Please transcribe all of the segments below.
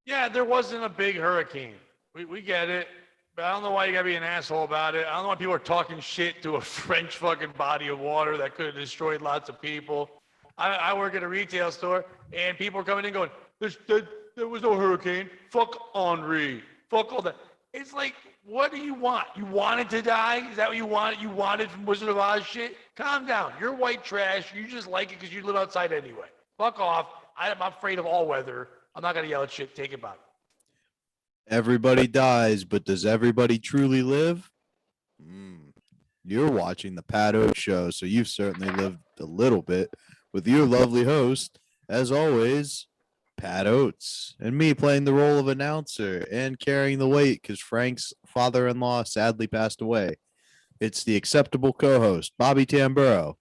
Yeah, there wasn't a big hurricane. We get it. But I don't know why you gotta be an asshole about it. I don't know why people are talking shit to a French fucking body of water that could have destroyed lots of people. I work at a retail store, and people are coming in going, there was no hurricane. Fuck Henri. Fuck all that. It's like, what do you want? You wanted to die? Is that what you wanted? You wanted from Wizard of Oz shit? Calm down. You're white trash. You just like it because you live outside anyway. Fuck off. I'm afraid of all weather. I'm not gonna yell at shit. Take it back. Everybody dies, but does everybody truly live? You're watching the Pat Oates Show, so you've certainly lived a little bit with your lovely host, as always, Pat Oates, and me playing the role of announcer and carrying the weight because Frank's father-in-law sadly passed away. It's the acceptable co-host, Bobby Tamburo,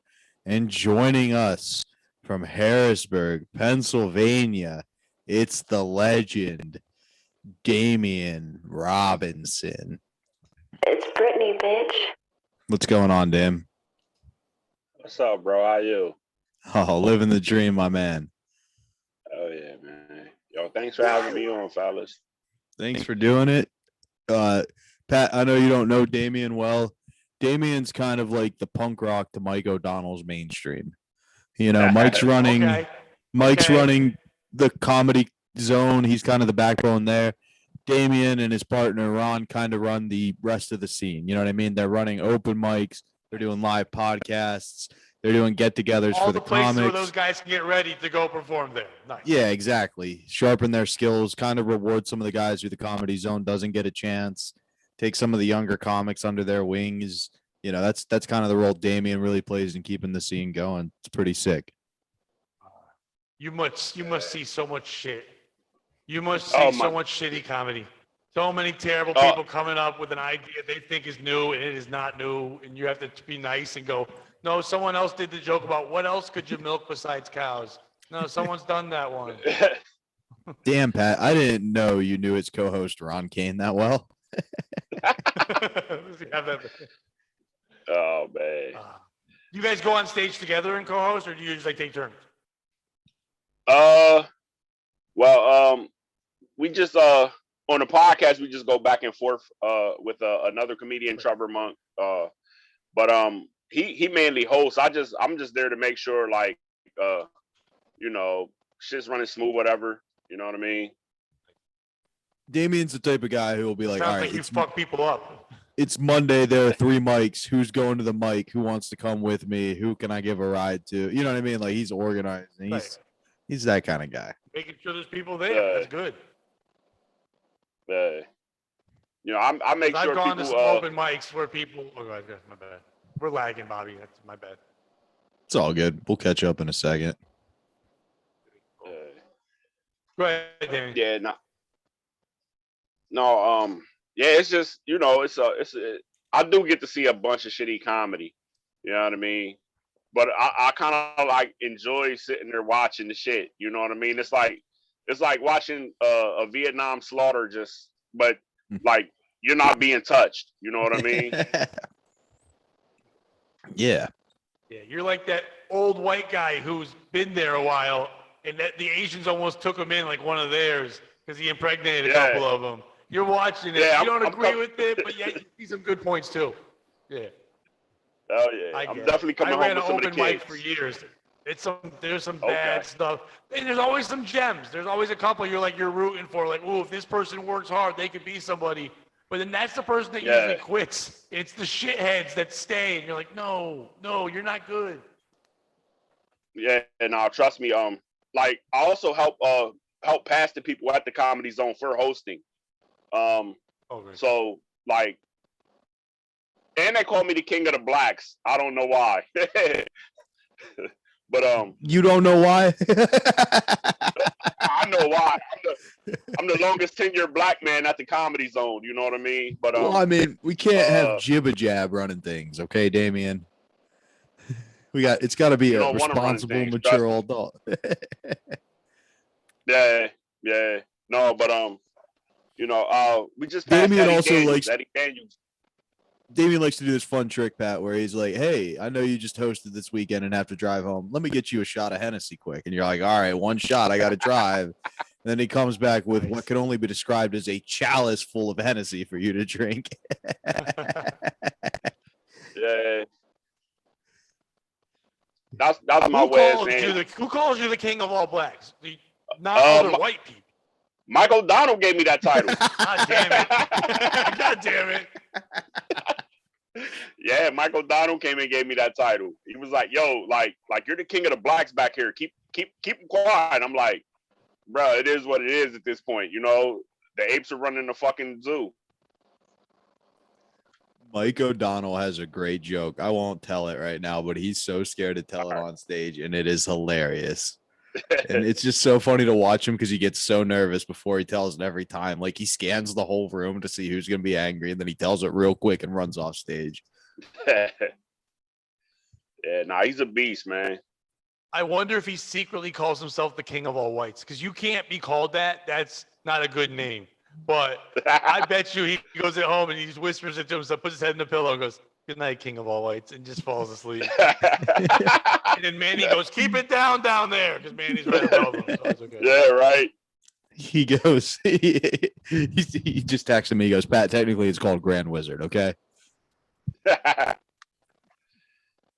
and joining us from Harrisburg, Pennsylvania, it's the legend, Damien Robinson. It's Brittany, bitch. What's going on, Dam? What's up, bro? How you? Oh, living the dream, my man. Oh, yeah, man. Yo, thanks for having me on, fellas. Thanks for doing it. Pat, I know you don't know Damien well. Damien's kind of like the punk rock to Mike O'Donnell's mainstream. You know, Mike's running the comedy zone. He's kind of the backbone there. Damien and his partner Ron kind of run the rest of the scene. You know what I mean? They're running open mics. They're doing live podcasts. They're doing get-togethers for the places comics. where those guys can get ready to go perform there. Nice. Yeah, exactly. Sharpen their skills, kind of reward some of the guys who the comedy zone doesn't get a chance. Take some of the younger comics under their wings. You know, that's kind of the role Damien really plays in keeping the scene going. It's pretty sick. You must see so much shit. You must see so much shitty comedy. So many terrible people coming up with an idea they think is new and it is not new, and you have to be nice and go, no, someone else did the joke about what else could you milk besides cows? No, someone's done that one. Damn, Pat, I didn't know you knew its co-host Ron Kane that well. Oh, man. You guys go on stage together and co-host, or do you just like take turns? We just on the podcast we just go back and forth with another comedian, Trevor Monk. But he mainly hosts. I'm just there to make sure, like, you know, shit's running smooth, whatever. You know what I mean? Damien's the type of guy who will be like, sounds all right, like you fuck people up. It's Monday. There are 3 mics. Who's going to the mic? Who wants to come with me? Who can I give a ride to? You know what I mean? Like, he's organized. And he's that kind of guy. Making sure there's people there. That's good. You know, I make sure people. I've gone to some open mics where people. Oh, God, my bad. We're lagging, Bobby. That's my bad. It's all good. We'll catch up in a second. Go ahead, Danny. Yeah, no, yeah, it's just, you know, I do get to see a bunch of shitty comedy. You know what I mean? But I kind of like enjoy sitting there watching the shit. You know what I mean? It's like watching a Vietnam slaughter, but like you're not being touched. You know what I mean? Yeah. Yeah, you're like that old white guy who's been there a while, and that the Asians almost took him in like one of theirs because he impregnated a couple of them. You're watching it. You don't agree with it, but yet you see some good points too. Yeah. Oh yeah. I'm definitely coming home with some of the kids. I ran an open mic for years. There's some bad stuff. And there's always some gems. There's always a couple you're rooting for. Like, oh, if this person works hard, they could be somebody. But then that's the person that usually quits. It's the shitheads that stay, and you're like, no, you're not good. Yeah, and trust me. Like I also help pass the people at the Comedy Zone for hosting. So like, and they call me the King of the Blacks. I don't know why. But you don't know why? I know why. I'm the longest tenured black man at the Comedy Zone. You know what I mean? But well, I mean, we can't have jibba jab running things, okay, Damien? It's got to be a responsible, mature adult. Yeah. No, but you know, we just Damien also likes Damien likes to do this fun trick, Pat, where he's like, hey, I know you just hosted this weekend and have to drive home. Let me get you a shot of Hennessy quick. And you're like, all right, one shot. I got to drive. And Then he comes back with Nice. what can only be described as a chalice full of Hennessy for you to drink. Yeah. That's my way of saying. Who calls you the king of all blacks? Not other white people. Michael Donald gave me that title. God damn it. God damn it. Yeah, Michael Donald came and gave me that title. He was like, "Yo, like you're the king of the blacks back here. Keep quiet." I'm like, "Bro, it is what it is at this point. You know, the apes are running the fucking zoo." Mike O'Donnell has a great joke. I won't tell it right now, but he's so scared to tell it on stage, and it is hilarious. And it's just so funny to watch him because he gets so nervous before he tells it every time. Like he scans the whole room to see who's going to be angry, and then he tells it real quick and runs off stage. Yeah, nah, he's a beast, man. I wonder if he secretly calls himself the king of all whites, because you can't be called that. That's not a good name. But I bet you he goes at home and he just whispers it to himself, puts his head in the pillow and goes, "Good night, king of all whites," and just falls asleep. And then Manny goes, "Keep it down there," because Manny's right above him. So it's okay. Yeah, right. He goes, he just texted me. He goes, "Pat, technically it's called Grand Wizard, okay?"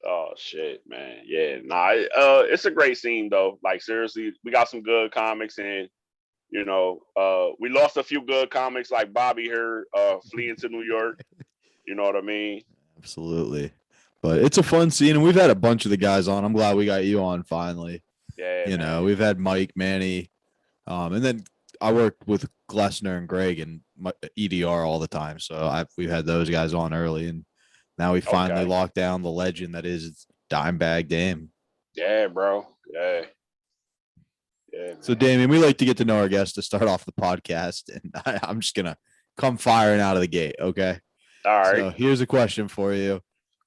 Oh shit, man. Yeah, nah. It's a great scene though. Like seriously, we got some good comics, and you know, we lost a few good comics like Bobby here, fleeing to New York. You know what I mean? Absolutely. But it's a fun scene, and we've had a bunch of the guys on. I'm glad we got you on finally. Yeah, You man. know, we've had Mike, Manny, and then I worked with Glessner and Greg and EDR all the time. So we've had those guys on early, and now we finally locked down the legend that is Dimebag Dame. Yeah, bro. Yeah. Yeah. So, Damien, we like to get to know our guests to start off the podcast, and I'm just gonna come firing out of the gate. Okay. All right. So here's a question for you.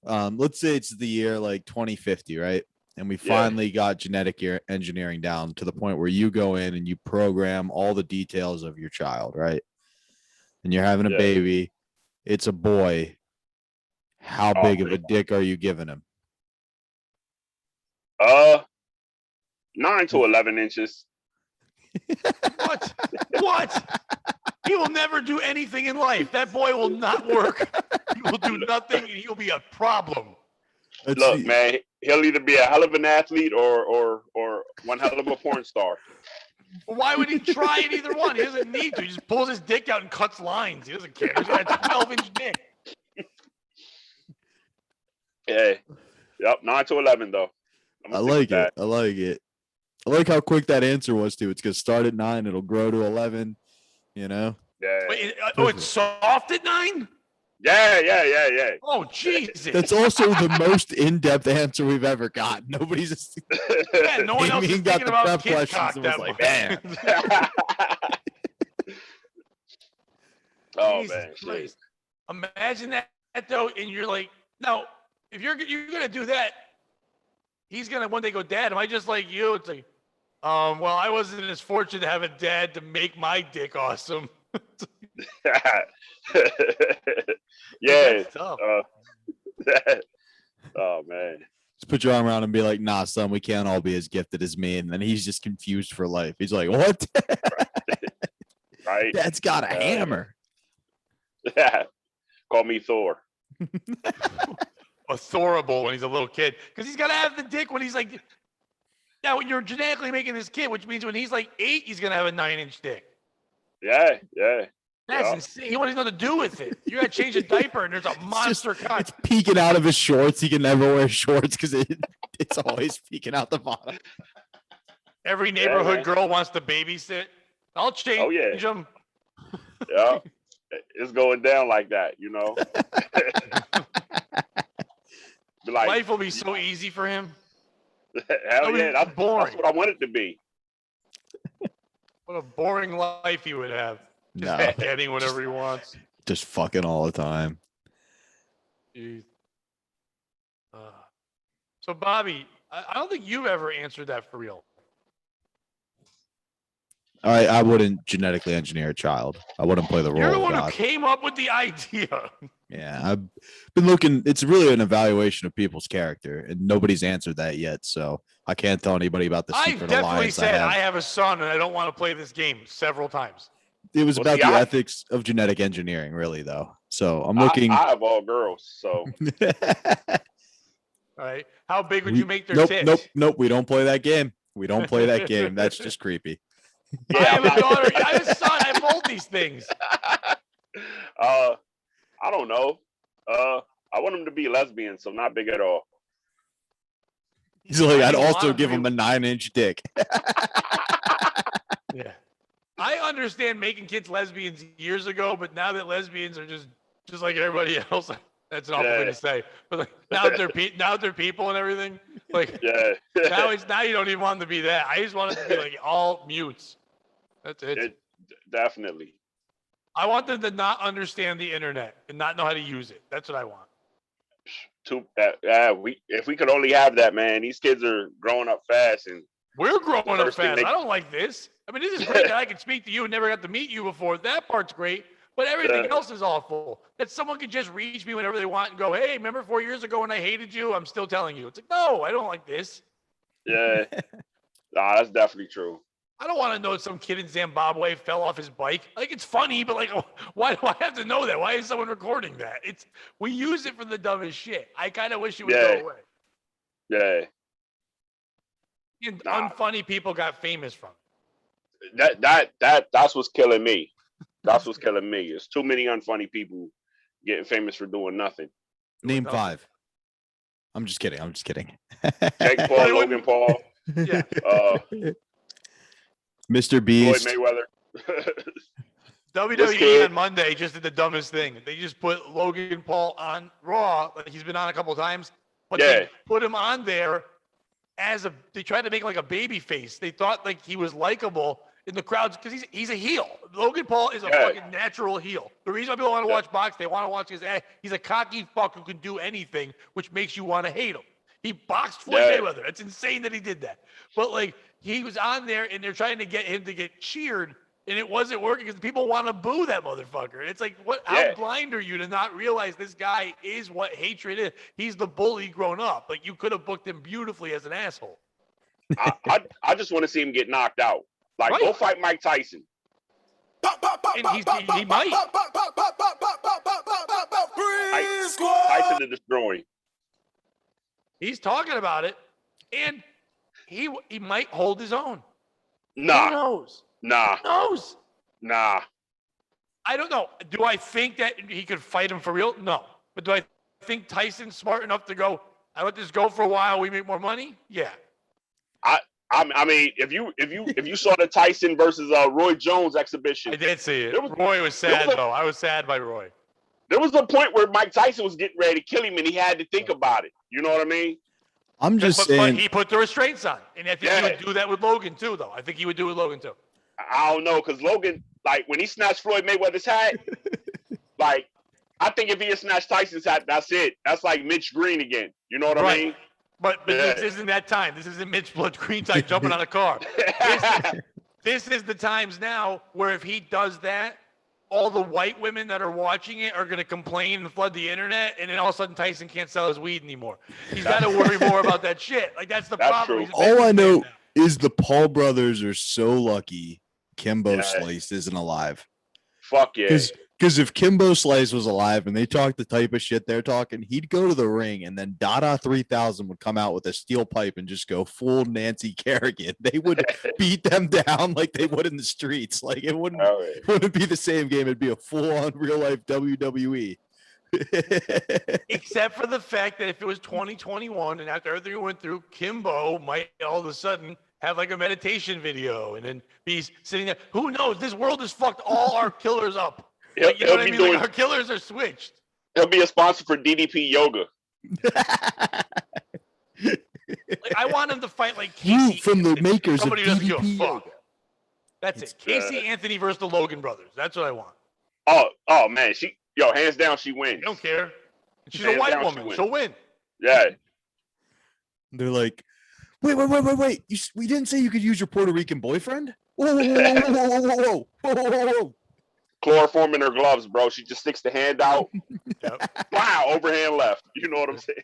Let's say it's the year like 2050, right? And we finally got genetic engineering down to the point where you go in and you program all the details of your child, right? And you're having a baby. It's a boy. How big of a dick are you giving him? 9 to 11 inches. What? He will never do anything in life. That boy will not work. He will do nothing, and he'll be a problem. Look, man, he'll either be a hell of an athlete or one hell of a porn star. Why would he try it either one? He doesn't need to. He just pulls his dick out and cuts lines. He doesn't care. He's got a 12-inch dick. Yeah. Yep, 9 to 11, though. I like it. I like it. I like how quick that answer was, too. It's going to start at 9. It'll grow to 11, you know? Yeah. Wait, it's soft at 9? Yeah. Oh, Jesus. That's also the most in-depth answer we've ever got. Nobody's just... no one else is thinking about kid cock that like, man. Oh, man. Imagine that, though, and you're like, now, if you're going to do that, he's going to one day go, "Dad, am I just like you?" It's like, well, I wasn't as fortunate to have a dad to make my dick awesome. Yeah. Tough. Oh, man. Just put your arm around him and be like, "Nah, son, we can't all be as gifted as me." And then he's just confused for life. He's like, "What?" Right. Dad's got a hammer. Yeah. Call me Thor. Authorable when he's a little kid, because he's got to have the dick when he's like, now you're genetically making this kid, which means when he's like 8, he's going to have a 9-inch dick. Yeah. That's insane. He wants nothing to do with it. You got to change a diaper and there's a monster cock. It's peeking out of his shorts. He can never wear shorts because it's always peeking out the bottom. Every neighborhood girl wants to babysit. I'll change them. Yeah. It's going down like that, you know. Like, life will be so easy for him. Hell yeah, that's boring. That's what I want it to be. What a boring life he would have. Just getting whatever he wants. Just fucking all the time. So, Bobby, I don't think you've ever answered that for real. I wouldn't genetically engineer a child. I wouldn't play the You're the role of one who God. came up with the idea. Yeah, I've been looking. It's really an evaluation of people's character, and nobody's answered that yet. So I can't tell anybody about the I've secret definitely alliance I said have. I have a son and I don't want to play this game several times. It was Well, about see, the I- ethics of genetic engineering, really, though. So I'm I, looking. I have all girls, so All right. How big would you make their nope, tits? nope. We don't play that game. We don't play that game. That's just creepy. I yeah. have a daughter. I have a son. I have both these things. I don't know. I want them to be lesbian, so not big at all. He's like, Why I'd do you also want give to him be- a 9-inch dick. Yeah. I understand making kids lesbians years ago, but now that lesbians are just like everybody else, that's an awful thing to say. But like, now that they're people and everything, like Yeah. now you don't even want them to be that. I just want them to be like all mutes. That's it. Definitely. I want them to not understand the internet and not know how to use it. That's what I want. If we could only have that, man. These kids are growing up fast, and We're growing up First thing fast. they- I don't like this. I mean, this is great that I can speak to you and never got to meet you before. That part's great. But everything else is awful. That someone can just reach me whenever they want and go, hey, remember 4 years ago when I hated you? I'm still telling you. It's like, no, I don't like this. yeah, nah, that's definitely true. I don't want to know some kid in Zimbabwe fell off his bike. Like, it's funny, but like, why do I have to know that? Why is someone recording that? We use it for the dumbest shit. I kind of wish it would Yeah. go away. Yeah, And Nah. unfunny people got famous from it. that's what's killing me. That's what's killing me. There's too many unfunny people getting famous for doing nothing. Name nothing. 5. I'm just kidding. Jake Paul, They Logan wouldn't- Paul, Yeah. Mr. Floyd Beast. Mayweather. WWE kid- on Monday just did the dumbest thing. They just put Logan Paul on Raw. Like he's been on a couple times, but Yeah. they put him on there they tried to make him like a baby face. They thought like he was likable in the crowds because he's a heel. Logan Paul is a Yeah. fucking natural heel. The reason why people want to watch box, they want to watch his he's a cocky fuck who can do anything, which makes you want to hate him. He boxed Floyd Yeah. Mayweather. It's insane that he did that. But like he was on there and they're trying to get him to get cheered. And it wasn't working because people want to boo that motherfucker. It's like, how Yeah. blind are you to not realize this guy is what hatred is? He's the bully grown up. Like, you could have booked him beautifully as an asshole. I just want to see him get knocked out. Like, Right. go fight Mike Tyson. And he might. Tyson to destroy him. He's talking about it. And he might hold his own. Who Nah, knows? nah, Who knows? nah. I don't know. Do I think that he could fight him for real? No. But do I think Tyson's smart enough to go, I let this go for a while, we make more money? Yeah. I mean, if you saw the Tyson versus Roy Jones exhibition, I did see it. There was- Roy was sad, was a- though. I was sad by Roy. there was a point where Mike Tyson was getting ready to kill him, and he had to think about it. You know what I mean? I'm just But saying. he put the restraints on. And I think he Yeah. would do that with Logan, too, though. I think he would do it with Logan, too. I don't know, because Logan, like, when he snatched Floyd Mayweather's hat, like, I think if he had snatched Tyson's hat, that's it. That's like Mitch Green again. You know what I Right. mean? But Yeah. this isn't that time. This isn't Mitch Blood Green type jumping on a car. This is the times now where if he does that, all the white women that are watching it are going to complain and flood the internet, and then all of a sudden Tyson can't sell his weed anymore. He's got to worry more about that shit. Like, that's the That's problem. true. He's a All I businessman know now. is the Paul brothers are so lucky Kimbo Yeah. Slice isn't alive. Fuck yeah. Because if Kimbo Slice was alive and they talked the type of shit they're talking, he'd go to the ring and then Dada 3000 would come out with a steel pipe and just go full Nancy Kerrigan. They would beat them down like they would in the streets. Like it wouldn't Oh, yeah. wouldn't be the same game. It'd be a full on real life WWE. Except for the fact that if it was 2021 and after everything we went through, Kimbo might all of a sudden have like a meditation video and then be sitting there. Who knows? This world has fucked all our killers up. Like, you know He'll what I be mean? doing. Like, our killers are switched. He'll be a sponsor for DDP Yoga. Like, I want him to fight like You Casey from the Anthony, makers of somebody who doesn't give a DDP fuck. Yoga. That's it. Casey Anthony versus the Logan brothers. That's what I want. Oh man, hands down, she wins. I don't care. She's a Hands white down, she woman. wins. She'll win. Yeah, They're like, Wait. We didn't say you could use your Puerto Rican boyfriend? Whoa. Chloroform in her gloves, bro. She just sticks the hand out. Yep. Wow, overhand left. You know what I'm saying?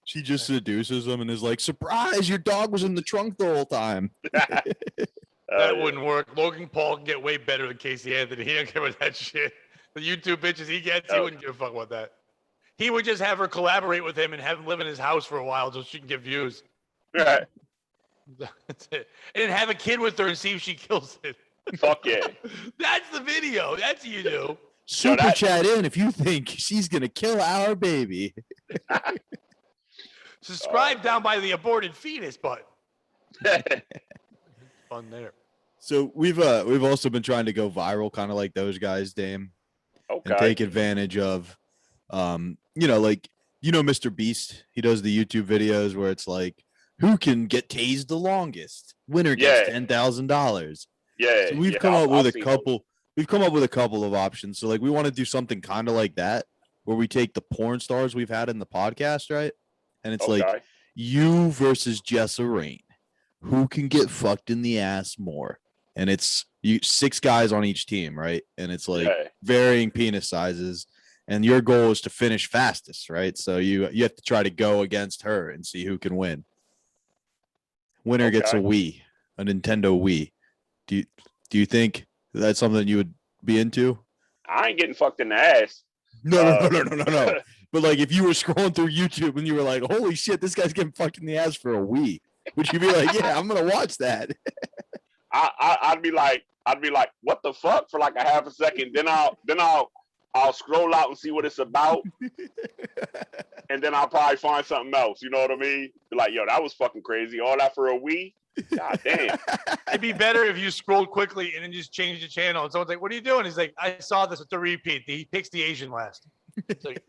She just seduces him and is like, surprise, your dog was in the trunk the whole time. That wouldn't work. Logan Paul can get way better than Casey Anthony. He don't care about that shit. The YouTube bitches he gets, he wouldn't give a fuck about that. He would just have her collaborate with him and have him live in his house for a while so she can get views. Right. That's it. And have a kid with her and see if she kills it. Fuck yeah. That's the video. That's what you do. Super chat in if you think she's going to kill our baby. Subscribe down by the aborted fetus button. Fun there. So we've also been trying to go viral, kind of like those guys, Dame. Okay. And take advantage of, Mr. Beast. He does the YouTube videos where it's like, who can get tased the longest? Winner gets $10,000. Yeah. So we've come up with a couple. We've come up with a couple of options. So like we want to do something kind of like that, where we take the porn stars we've had in the podcast, right? And it's like you versus Jessa Rain. Who can get fucked in the ass more? And it's 6 guys on each team, right? And it's like varying penis sizes. And your goal is to finish fastest, right? So you have to try to go against her and see who can win. Winner gets a Wii, a Nintendo Wii. Do you think that's something you would be into? I ain't getting fucked in the ass. No. But like if you were scrolling through YouTube and you were like, holy shit, this guy's getting fucked in the ass for a Wii. Would you be like, yeah, I'm gonna watch that? I'd be like, what the fuck for like a half a second. Then I'll scroll out and see what it's about. And then I'll probably find something else. You know what I mean? Be like, yo, that was fucking crazy. All that for a Wii? God damn. It'd be better if you scrolled quickly and then just change the channel. And someone's like, what are you doing? He's like, I saw this at the repeat. He picks the Asian last. Like,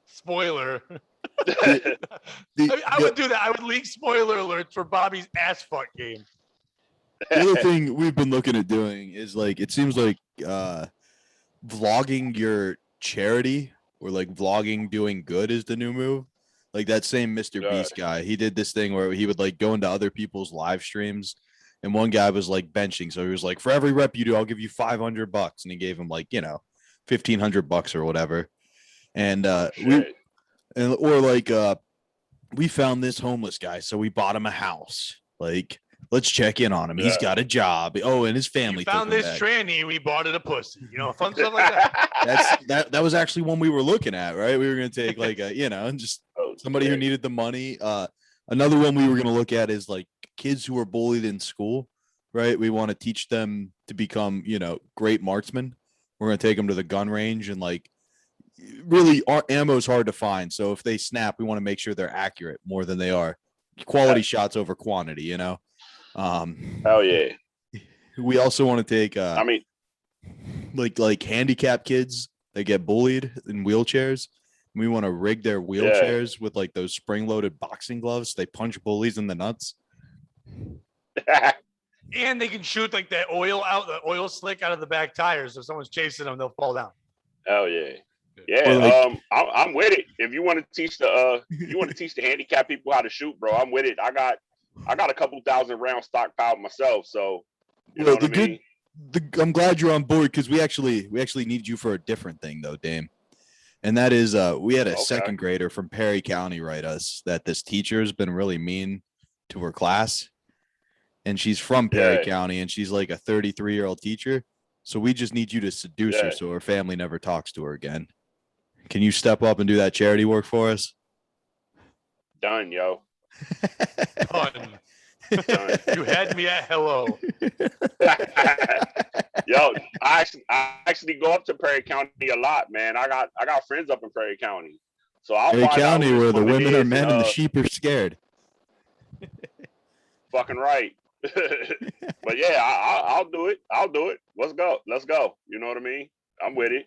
spoiler. I would do that. I would leak spoiler alerts for Bobby's ass fuck game. The other thing we've been looking at doing is like, it seems like vlogging your charity or like vlogging doing good is the new move. Like that same Mr. Beast guy, he did this thing where he would like go into other people's live streams, and one guy was like benching. So he was like, for every rep you do, I'll give you $500. And he gave him like, $1,500 or whatever. And we found this homeless guy. So we bought him a house. Like, let's check in on him. He's got a job. Oh, and his family. You found this tranny. We bought it a pussy. Fun stuff like that. That was actually one we were looking at, right? We were going to take like just somebody who needed the money. Another one we were going to look at is like kids who were bullied in school, right? We want to teach them to become, great marksmen. We're going to take them to the gun range and like really our ammo is hard to find. So if they snap, we want to make sure they're accurate more than they are. Quality shots over quantity, Hell yeah. We also want to take like handicapped kids that get bullied in wheelchairs. We want to rig their wheelchairs with like those spring-loaded boxing gloves. They punch bullies in the nuts. And they can shoot like the oil slick out of the back tires. So if someone's chasing them, they'll fall down. Hell yeah. Yeah, I'm with it. If you want to teach the handicapped people how to shoot, bro, I'm with it. I got a couple thousand rounds stockpiled myself, so you know what I mean? I'm glad you're on board because we actually need you for a different thing though, Dame. And that is we had a second grader from Perry County write us that this teacher has been really mean to her class. And she's from Perry County and she's like a 33-year-old teacher. So we just need you to seduce her so her family never talks to her again. Can you step up and do that charity work for us? Done, yo. Done. You had me at hello. Yo, I actually go up to Perry County a lot, man. I got friends up in Perry County. So I'll Perry find County out where the women are men and the uh, sheep are scared. Fucking right. But yeah, I'll do it. Let's go. You know what I mean? I'm with it.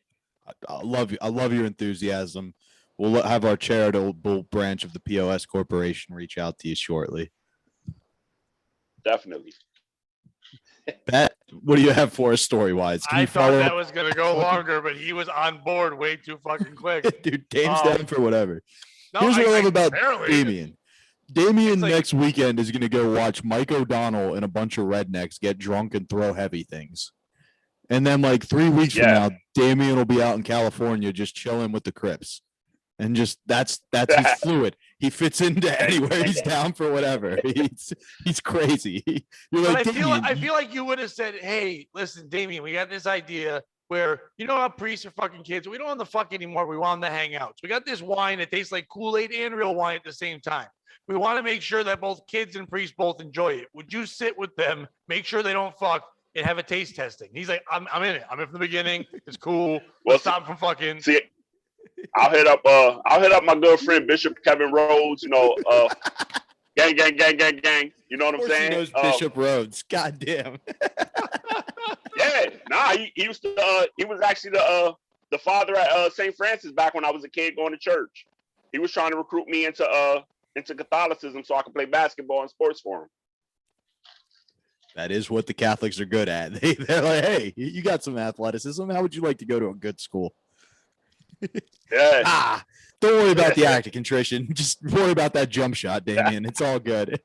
I love you. I love your enthusiasm. We'll have our charitable branch of the POS Corporation reach out to you shortly. Definitely. Pat, what do you have for us story-wise? I thought that was going to go longer, but he was on board way too fucking quick. Dude, Dame's down for whatever. No, Here's what I love about apparently. Damien. Damien It's like- next weekend is going to go watch Mike O'Donnell and a bunch of rednecks get drunk and throw heavy things. And then like 3 weeks from now, Damien will be out in California just chilling with the Crips. And just that's he's fluid. He fits into anywhere. He's down for whatever. He's crazy. You're But like, I feel like you would have said, "Hey, listen, Damien, we got this idea where you know how priests are fucking kids. We don't want to fuck anymore. We want them to hang out. So we got this wine that tastes like Kool-Aid and real wine at the same time. We want to make sure that both kids and priests both enjoy it. Would you sit with them, make sure they don't fuck, and have a taste testing?" He's like, "I'm in it. I'm in from the beginning. It's cool. We'll stop from fucking." See, I'll hit up my good friend Bishop Kevin Rhodes. You know, gang. You know what I'm saying? He knows Bishop Rhodes. God damn. Yeah, nah, he used to. He was actually the father at St. Francis back when I was a kid going to church. He was trying to recruit me into Catholicism so I could play basketball and sports for him. That is what the Catholics are good at. They're like, hey, you got some athleticism. How would you like to go to a good school? Yeah. Don't worry about the act of contrition. Just worry about that jump shot, Damien. It's all good.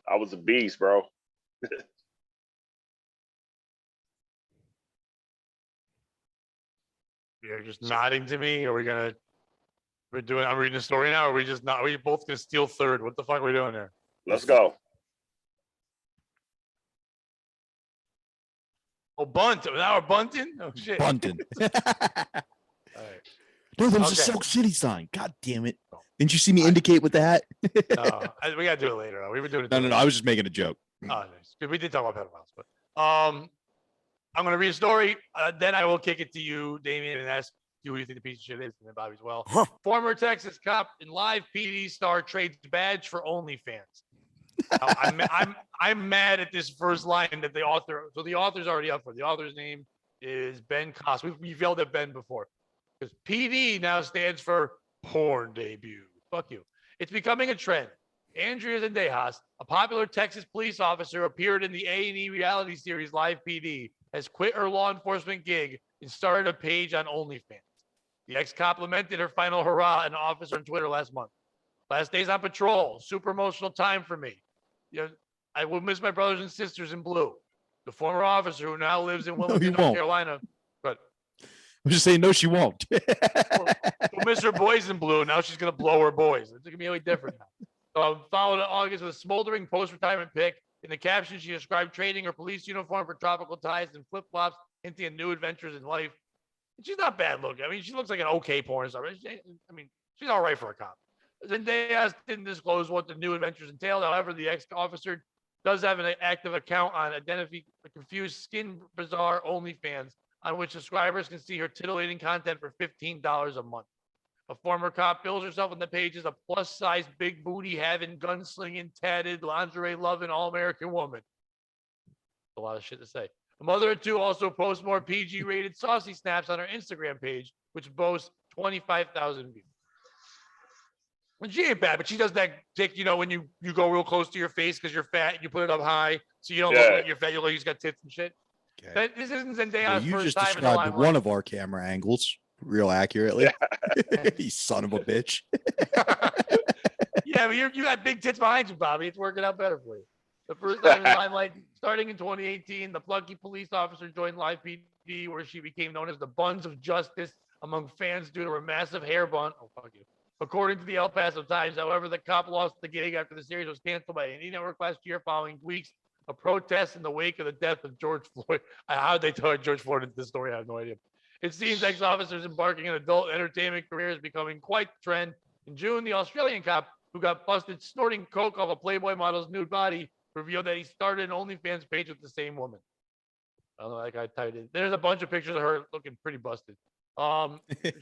I was a beast, bro. You're just nodding to me. Are we gonna? I'm reading the story now. Or are we just not? Are we both gonna steal third? What the fuck are we doing there? Let's go. Oh, bunt. Now we're bunting. Oh shit. Bunting. All right. No, there was a Silk City sign. God damn it. Didn't you see me indicate with the hat? We gotta do it later. We were doing it. No. I was just making a joke. Oh, nice. We did talk about pedophiles, but I'm gonna read a story. Then I will kick it to you, Damien, and ask you who you think the piece of shit is, and then Bobby as well. Former Texas cop and live PD star trades badge for OnlyFans. Now, I'm mad at this first line that the author. So the author's already up for. The author's name is Ben Koss. We've yelled at Ben before because PD now stands for porn debut. Fuck you. It's becoming a trend. Andrea Zendejas, a popular Texas police officer, appeared in the A&E reality series Live PD, has quit her law enforcement gig and started a page on OnlyFans. The ex-cop lamented her final hurrah an officer on Twitter last month. Last days on patrol, super emotional time for me. I will miss my brothers and sisters in blue. The former officer who now lives in Wilmington, North Carolina. But I'm just saying, no, she won't. We'll miss her boys in blue. Now she's going to blow her boys. It's going to be really different now. So followed in August with a smoldering post-retirement pic. In the caption, she described trading her police uniform for tropical ties and flip-flops, hinting at new adventures in life. And she's not bad looking. I mean, she looks like an okay porn star. I mean, she's all right for a cop. Zendaya didn't disclose what the new adventures entailed. However, the ex-officer does have an active account on Identify Confused Skin Bizarre OnlyFans, on which subscribers can see her titillating content for $15 a month. A former cop bills herself on the page as a plus-size, big booty having, gunslinging, tatted, lingerie-loving, all-American woman. A lot of shit to say. A mother of two also posts more PG-rated saucy snaps on her Instagram page, which boasts 25,000 views. And she ain't bad, but she does that dick, when you go real close to your face because you're fat and you put it up high, so you don't look like you're fat. You look like you've got tits and shit. Okay. This isn't Zendaya's first time in the limelight. One of our camera angles real accurately. You son of a bitch. Yeah, but you got big tits behind you, Bobby. It's working out better for you. The first time in the limelight, starting in 2018, the plucky police officer joined Live PD, where she became known as the Buns of Justice among fans due to her massive hair bun. Oh, fuck you. According to the El Paso Times, however, the cop lost the gig after the series was canceled by A&E Network last year following weeks of protests in the wake of the death of George Floyd. How they tell George Floyd into this story, I have no idea. It seems ex-officers embarking on adult entertainment careers becoming quite the trend. In June, the Australian cop who got busted snorting coke off a Playboy model's nude body revealed that he started an OnlyFans page with the same woman. I don't know, that guy typed it. There's a bunch of pictures of her looking pretty busted. We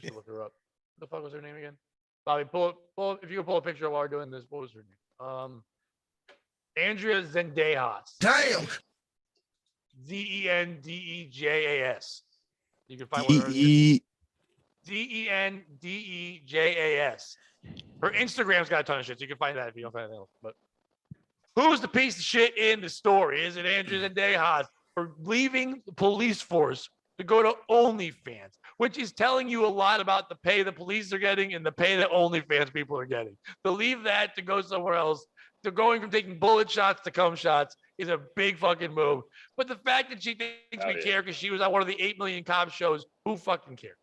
should look her up. What the fuck was her name again? Bobby, pull if you can pull a picture while we're doing this. What was her name? Andrea Zendejas. Damn. Zendejas. You can find Zendejas. Her Instagram's got a ton of shit, so you can find that if you don't find anything else. But who's the piece of shit in the story? Is it Andrea Zendejas for leaving the police force to go to OnlyFans, which is telling you a lot about the pay the police are getting and the pay that OnlyFans people are getting. To leave that to go somewhere else, to going from taking bullet shots to cum shots is a big fucking move. But the fact that she thinks we care because she was on one of the 8 million cop shows, who fucking cares?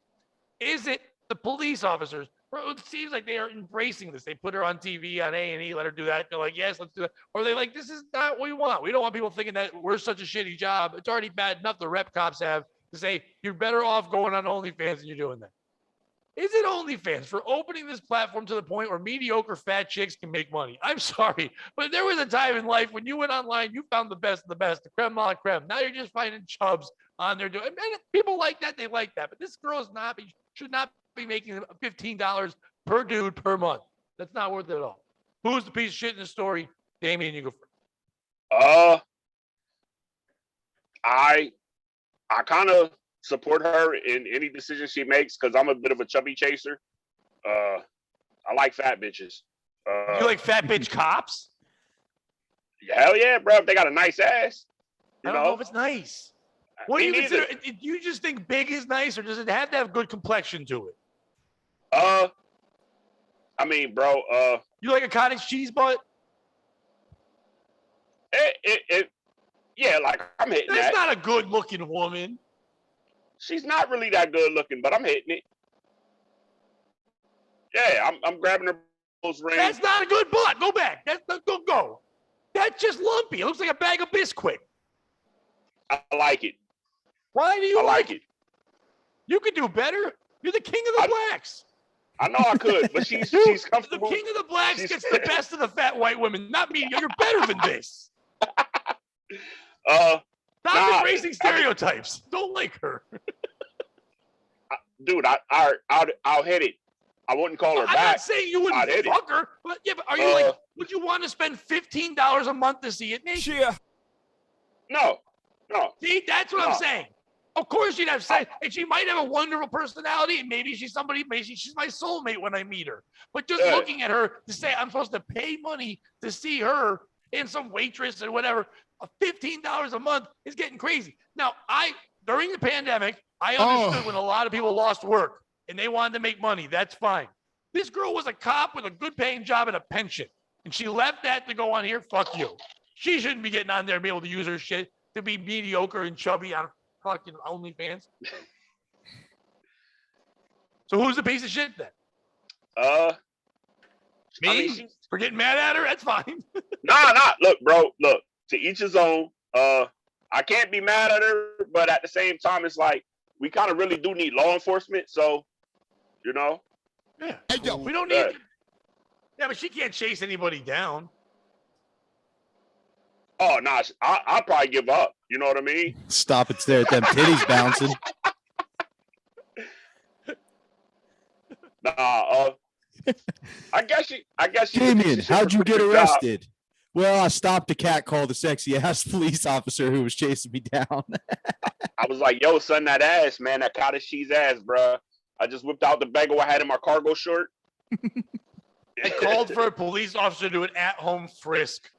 Is it the police officers? Bro, it seems like they are embracing this. They put her on TV on A&E, let her do that. They're like, yes, let's do that. Or they're like, this is not what we want. We don't want people thinking that we're such a shitty job. It's already bad enough the rep cops have to say, you're better off going on OnlyFans than you're doing that. Is it OnlyFans for opening this platform to the point where mediocre fat chicks can make money? I'm sorry, but there was a time in life when you went online, you found the best of the best, the creme de la creme. Now you're just finding chubs on there doing. And people like that, they like that. But this girl should not be making $15 per dude per month. That's not worth it at all. Who's the piece of shit in the story? Damien, you go first. I kind of support her in any decision she makes because I'm a bit of a chubby chaser. I like fat bitches. You like fat bitch cops? Hell yeah, bro. If they got a nice ass. I don't know if it's nice. What do you consider? Do you just think big is nice, or does it have to have good complexion to it? I mean, bro. You like a cottage cheese butt? Yeah, like I'm hitting That's that. not a good looking woman. She's not really that good looking, but I'm hitting it. Yeah, I'm grabbing her rings. That's not a good butt. Go back. That's not go. That's just lumpy. It looks like a bag of Bisquick. I like it. Why do you like it? You could do better. You're the king of the blacks. I know I could, but she's comfortable. The king of the blacks gets the best of the fat white women. Not me. You're better than this. Stop embracing stereotypes. Don't like her. Dude, I'll hit it. I wouldn't call her back. I'm not saying you wouldn't fuck her, but yeah, but are you like, would you want to spend $15 a month to see it naked? Yeah. No. See, that's what I'm saying. Of course she'd have sex, and she might have a wonderful personality, and maybe she's she's my soulmate when I meet her. But just looking at her to say I'm supposed to pay money to see her and some waitress or whatever, $15 a month is getting crazy. Now, during the pandemic, I understood when a lot of people lost work and they wanted to make money. That's fine. This girl was a cop with a good paying job and a pension, and she left that to go on here. Fuck you. She shouldn't be getting on there and be able to use her shit to be mediocre and chubby on fucking OnlyFans. So who's the piece of shit then? Me? I mean, for getting mad at her? That's fine. Nah. Look, bro. Look, to each his own. I can't be mad at her, but at the same time, it's like we kind of really do need law enforcement. So, you know. Yeah. We don't need. Yeah, but she can't chase anybody down. Oh, nah. I'll probably give up. You know what I mean? Stop it there at them titties bouncing. Nah. I guess she. Damien, how'd you get arrested? Well, I stopped a cat called the sexy ass police officer who was chasing me down. I was like, yo, son, that ass, man, that cottage cheese ass, bro. I just whipped out the bagel I had in my cargo short. I called for a police officer to do an at-home frisk.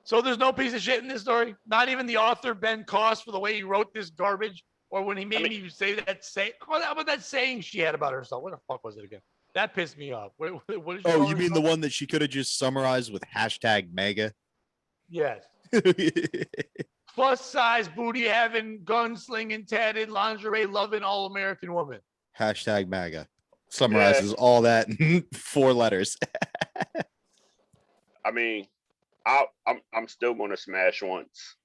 So there's no piece of shit in this story? Not even the author, Ben Cost, for the way he wrote this garbage? Or when he made me say that how about that saying she had about herself? What the fuck was it again? That pissed me off. What did you mean the one that she could have just summarized with #mega? Yes. Plus size, booty having, gunslinging, tatted, lingerie loving, all American woman. #MAGA. Summarizes all that in 4 letters. I mean, I'm still going to smash once.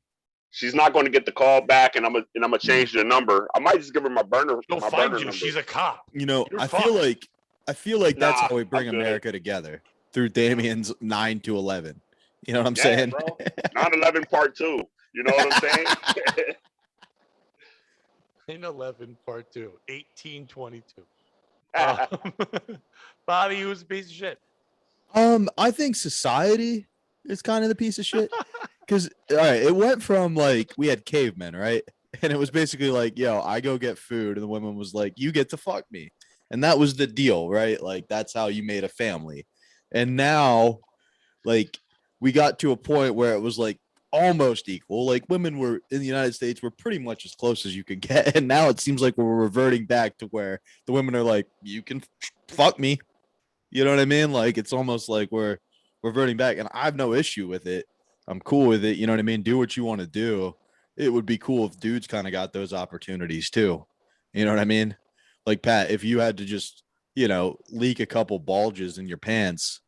She's not going to get the call back, and I'm gonna change the number. I might just give her my burner. She'll find you. Number. She's a cop. You know, I feel like that's how we bring America together, through Damien's 9 to 11. You know what I'm saying? Bro. 9/11 part 2. You know what I'm saying? 9/11 part 2. 1822. Bobby, who's a piece of shit? I think society is kind of the piece of shit. Because, all right, it went from, like, we had cavemen, right? And it was basically like, yo, I go get food. And the woman was like, you get to fuck me. And that was the deal, right? Like, that's how you made a family. And now, like, we got to a point where it was like almost equal. Like women were in the United States were pretty much as close as you could get. And now it seems like we're reverting back to where the women are like, you can fuck me. You know what I mean? Like it's almost like we're reverting back. And I have no issue with it. I'm cool with it. You know what I mean? Do what you want to do. It would be cool if dudes kind of got those opportunities too. You know what I mean? Like Pat, if you had to just, leak a couple bulges in your pants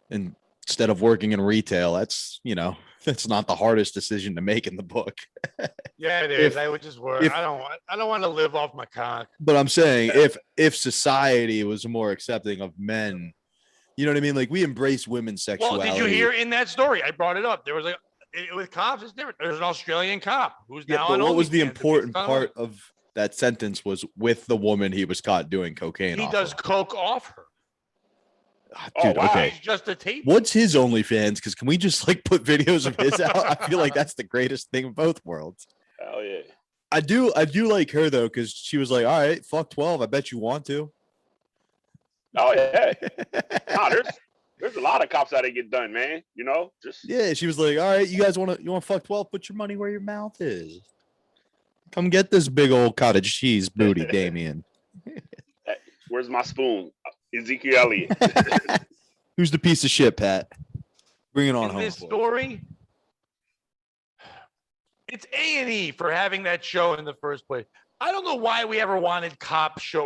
and instead of working in retail, that's not the hardest decision to make in the book. Yeah, it is. That would just work. I don't want to live off my cock. But I'm saying if society was more accepting of men, you know what I mean? Like we embrace women's sexuality. Well, did you hear in that story? I brought it up. There was with cops, it's different. There's an Australian cop who's now on. But what was the important part of that sentence was with the woman he was caught doing cocaine. He does coke off her. Dude, wow. Okay. He's just a tape. What's his OnlyFans? Because can we just like put videos of his out? I feel like that's the greatest thing of both worlds. Hell yeah. I do like her though, because she was like, all right, fuck 12. I bet you want to. Oh yeah. Nah, there's a lot of cops out there get done, man. Yeah, she was like, all right, you guys want to fuck 12? Put your money where your mouth is. Come get this big old cottage cheese booty, Damien. Where's my spoon? Ezekiel Elliott. Who's the piece of shit, Pat? Bring it on home. This story, it's A&E for having that show in the first place. I don't know why we ever wanted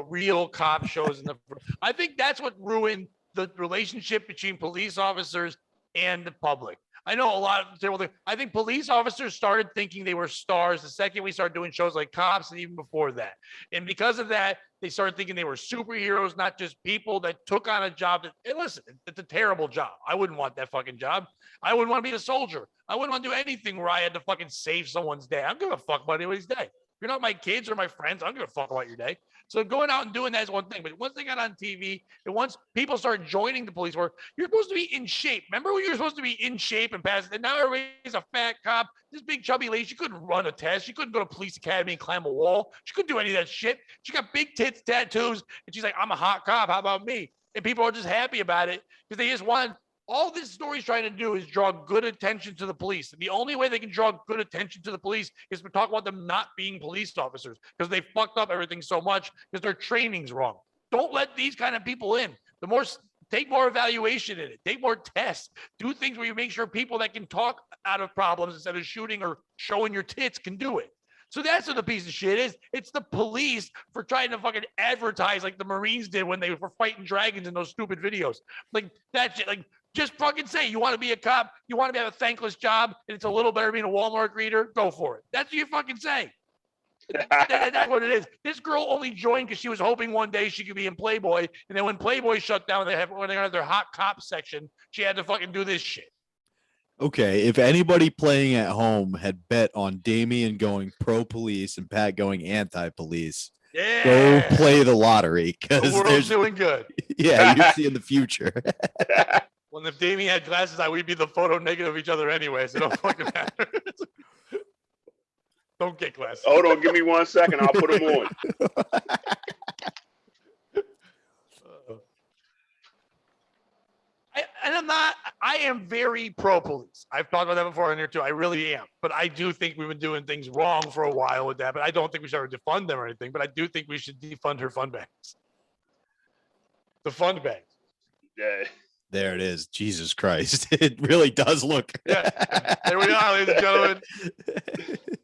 real cop shows in the. I think that's what ruined the relationship between police officers and the public. I know a lot of terrible things. I think police officers started thinking they were stars the second we started doing shows like Cops and even before that. And because of that, they started thinking they were superheroes, not just people that took on a job that, hey, listen, it's a terrible job. I wouldn't want that fucking job. I wouldn't want to be a soldier. I wouldn't want to do anything where I had to fucking save someone's day. I don't give a fuck about anybody's day. If you're not my kids or my friends, I don't give a fuck about your day. So going out and doing that is one thing. But once they got on TV, and once people started joining the police force, you're supposed to be in shape. Remember when you were supposed to be in shape and pass it? And now everybody's a fat cop. This big chubby lady, she couldn't run a test. She couldn't go to police academy and climb a wall. She couldn't do any of that shit. She got big tits, tattoos, and she's like, I'm a hot cop. How about me? And people are just happy about it because they just want. All this story's trying to do is draw good attention to the police. And the only way they can draw good attention to the police is to talk about them not being police officers because they fucked up everything so much because their training's wrong. Don't let these kind of people in. Take more evaluation in it. Take more tests. Do things where you make sure people that can talk out of problems instead of shooting or showing your tits can do it. So that's what the piece of shit is. It's the police for trying to fucking advertise like the Marines did when they were fighting dragons in those stupid videos. Like that shit, like just fucking say you want to be a cop, you want to have a thankless job, and it's a little better being a Walmart greeter, go for it. That's what you fucking say. That's what it is. This girl only joined because she was hoping one day she could be in Playboy, and then when Playboy shut down, when they had their hot cop section, she had to fucking do this shit. Okay, if anybody playing at home had bet on Damien going pro-police and Pat going anti-police, go play the lottery because the world's doing good. Yeah, you see in the future. Well, if Damien had glasses on, we'd be the photo negative of each other anyway, so it don't fucking matter. Don't get glasses. Hold on, give me 1 second. I'll put them on. I am very pro-police. I've talked about that before in here too. I really am. But I do think we've been doing things wrong for a while with that. But I don't think we should ever defund them or anything. But I do think we should defund her fund bags. The fund bags. Yeah. There it is. Jesus Christ. It really does look. Yeah. There we are, ladies and gentlemen.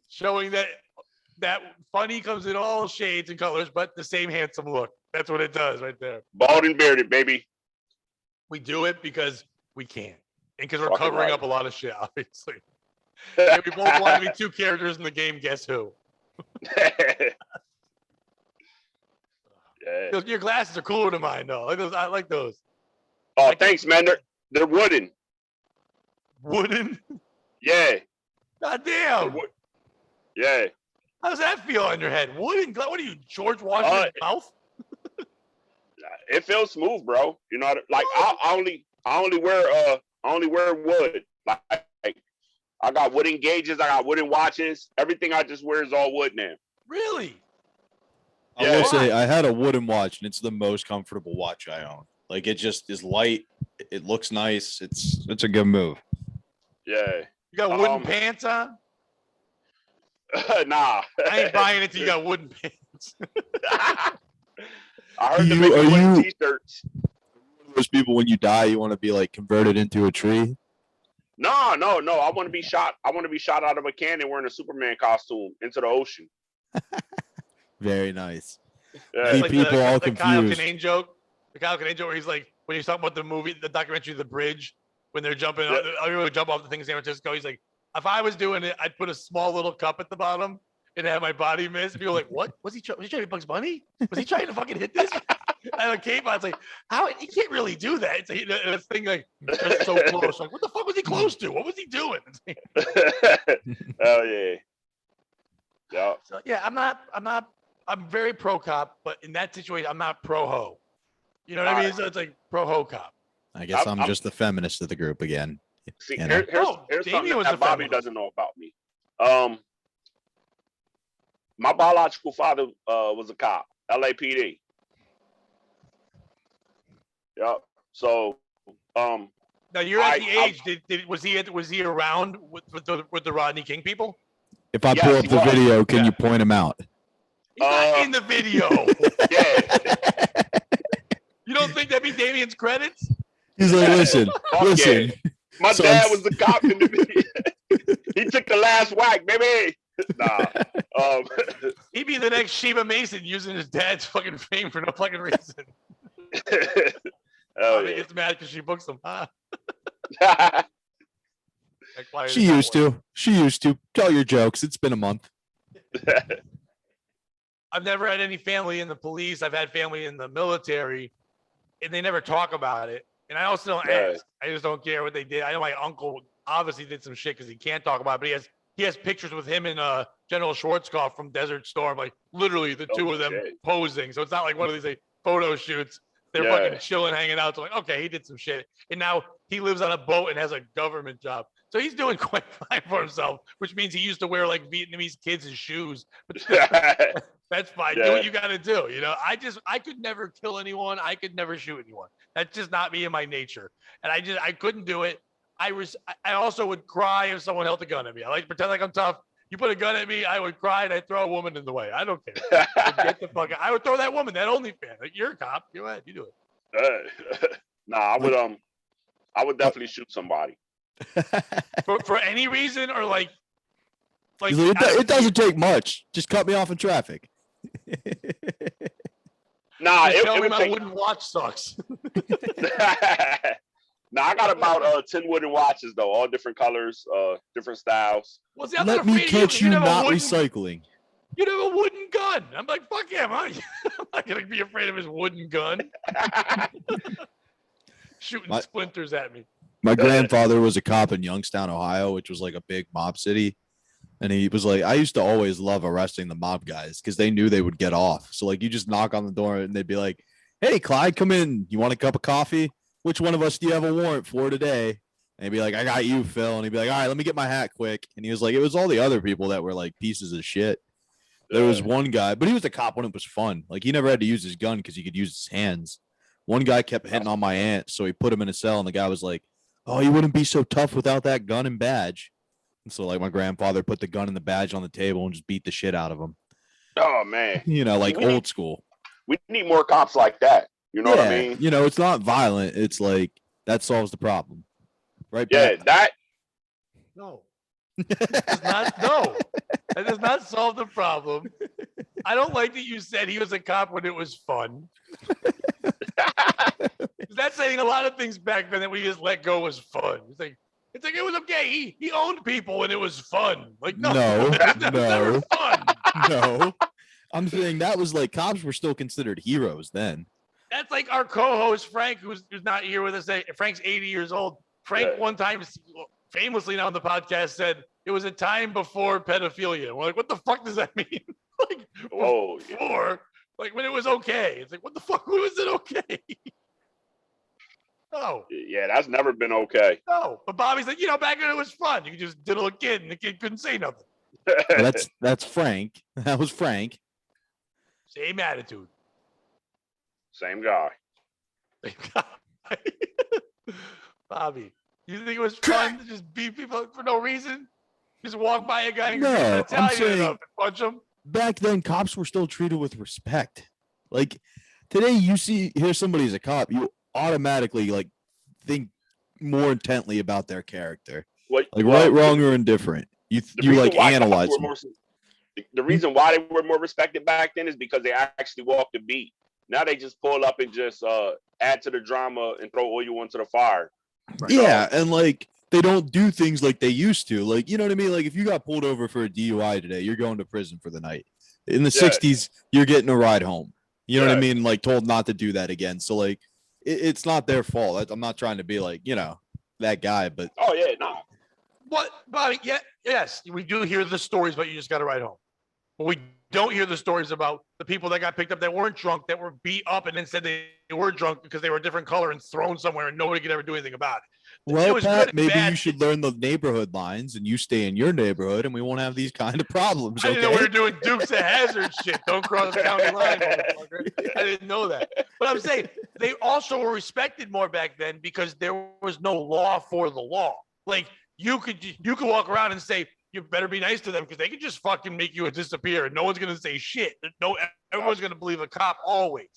Showing that funny comes in all shades and colors, but the same handsome look. That's what it does right there. Bald and bearded, baby. We do it because we can. And because we're covering up a lot of shit, obviously. We both want to be two characters in the game. Guess who? Yeah. Your glasses are cooler than mine, though. I like those. Oh, thanks, man. They're wooden. Wooden? Yeah. God damn. Yeah. How does that feel on your head? Wooden? What are you, George Washington's mouth? It feels smooth, bro. You know, like I only wear wood. Like I got wooden gauges, I got wooden watches. Everything I just wear is all wood now. Really? I will say I had a wooden watch and it's the most comfortable watch I own. Like it just is light. It looks nice. It's a good move. Yeah. You got wooden pants on? Nah. I ain't buying it till you got wooden pants. I heard them making wooden t-shirts. Those people, when you die, you want to be like converted into a tree? No. I want to be shot. I want to be shot out of a cannon wearing a Superman costume into the ocean. Very nice. Yeah. See Like people all the Kyle confused. Kinane joke. The Kyle Kinane joke where he's like, when he's talking about the movie, the documentary, The Bridge, when they're jumping, everyone jump off the thing in San Francisco. He's like, if I was doing it, I'd put a small little cup at the bottom and have my body miss. And people are like, what? Was he trying to hit Bugs Bunny? Was he trying to fucking hit this? And K-Pod's like, how? He can't really do that. It's like, this thing like just so close. Like, what the fuck was he close to? What was he doing? Hell yeah. Yeah. So yeah, I'm very pro cop, but in that situation, I'm not pro ho. You know what I mean? So it's like pro ho cop. I guess I'm just the feminist of the group again. See, You know? here's something Damien was that a Bobby feminist. doesn't know about me. My biological father was a cop, LAPD. Yep. So, Now you're at the age. Was he around with the Rodney King people? If I Yes, pull up he the was. video, can you point him out? He's not in the video. yeah. You don't think that'd be Damien's credits? He's like, listen. Yeah. My So dad I'm- was the cop in the video. He took the last whack, baby. Nah. He'd be the next Sheba Mason using his dad's fucking fame for no fucking reason. Oh, He yeah. gets mad because she books him. Huh? Like, why She does that used work? to. She used to. Tell your jokes. It's been a month. I've never had any family in the police. I've had family in the military, and they never talk about it. And I also don't Yeah. ask. I just don't care what they did. I know my uncle obviously did some shit because he can't talk about it, but he has pictures with him and General Schwarzkopf from Desert Storm, like literally the two of them shit. posing. So it's not like one of these like photo shoots. They're Yeah. fucking chilling, hanging out. So like, okay, he did some shit, and now he lives on a boat and has a government job. So he's doing quite fine for himself, which means he used to wear like Vietnamese kids' shoes. But that's fine. Do Yeah. what you got to do. You know, I could never kill anyone. I could never shoot anyone. That's just not me and my nature. And I couldn't do it. I also would cry if someone held a gun at me. I like to pretend like I'm tough. You put a gun at me, I would cry and I'd throw a woman in the way. I don't care. Get the fuck out. I would throw that woman, that OnlyFans. Like, you're a cop. Go ahead. You do it. Nah, I would definitely shoot somebody. For any reason or like He's like, it doesn't take much. Just cut me off in traffic. Nah, tell it me would my take. wooden watch sucks. Nah, I got about 10 wooden watches though, all different colors, different styles. Well, see, I'm Let not me afraid of catch you have a not wooden- recycling. You'd have a wooden gun. I'm like, fuck him. I'm not gonna be afraid of his wooden gun shooting My- splinters at me. My grandfather was a cop in Youngstown, Ohio, which was like a big mob city. And he was like, I used to always love arresting the mob guys because they knew they would get off. So like you just knock on the door and they'd be like, hey, Clyde, come in. You want a cup of coffee? Which one of us do you have a warrant for today? And he'd be like, I got you, Phil. And he'd be like, all right, let me get my hat quick. And he was like, it was all the other people that were like pieces of shit. There was one guy, but he was a cop when it was fun. Like he never had to use his gun because he could use his hands. One guy kept hitting on my aunt, so he put him in a cell, and the guy was like, oh, you wouldn't be so tough without that gun and badge. And so like my grandfather put the gun and the badge on the table and just beat the shit out of him. Oh man, You know, like We old need- school. we need more cops like that. You know what I mean? You know, it's not violent. It's like that solves the problem. Right Yeah, back. that. No. No. That does not solve the problem. I don't like that you said he was a cop when it was fun. That's saying a lot of things back then that we just let go was fun. It's like it was okay. He owned people and it was fun. Like no, No, that was never no. fun. No. I'm saying that was like cops were still considered heroes then. That's like our co-host Frank, who's not here with us. Frank's 80 years old. Frank Yeah. one time famously now on the podcast said it was a time before pedophilia. We're like, what the fuck does that mean? Like, Whoa. Yeah. before, like when it was okay. It's like, what the fuck? When was it okay? No, Yeah, that's never been okay. no. But Bobby's like, back when it was fun. You could just diddle a kid and the kid couldn't say nothing. Well, that's Frank. That was Frank. Same attitude. Same guy. Bobby. You think it was fun to just beat people for no reason? Just walk by a guy and No, you're I'm Italian saying- enough and punch him? Back then, cops were still treated with respect. Like today, you hear somebody as a cop, you automatically like think more intently about their character, What, like right, wrong, or indifferent. You like analyze them. The reason why they were more respected back then is because they actually walked the beat. Now they just pull up and just add to the drama and throw oil onto the fire. Right. Yeah, and like they don't do things like they used to. Like, you know what I mean? Like if you got pulled over for a DUI today, you're going to prison for the night. In the 60s, you're getting a ride home. You know what I mean? Like told not to do that again. So like it's not their fault. I'm not trying to be like, you know, that guy, but oh yeah, no. What, Bobby? Yeah, yes, we do hear the stories, but you just got to ride home. But we don't hear the stories about the people that got picked up that weren't drunk, that were beat up, and then said they were drunk because they were a different color and thrown somewhere, and nobody could ever do anything about it. Well, Pat, maybe you should learn the neighborhood lines and you stay in your neighborhood and we won't have these kind of problems. I didn't know we were doing Dukes of Hazzard shit. Don't cross the county line, motherfucker. I didn't know that. But I'm saying they also were respected more back then because there was no law for the law. Like you could walk around and say, you better be nice to them because they could just fucking make you disappear and no one's going to say shit. Everyone's going to believe a cop always.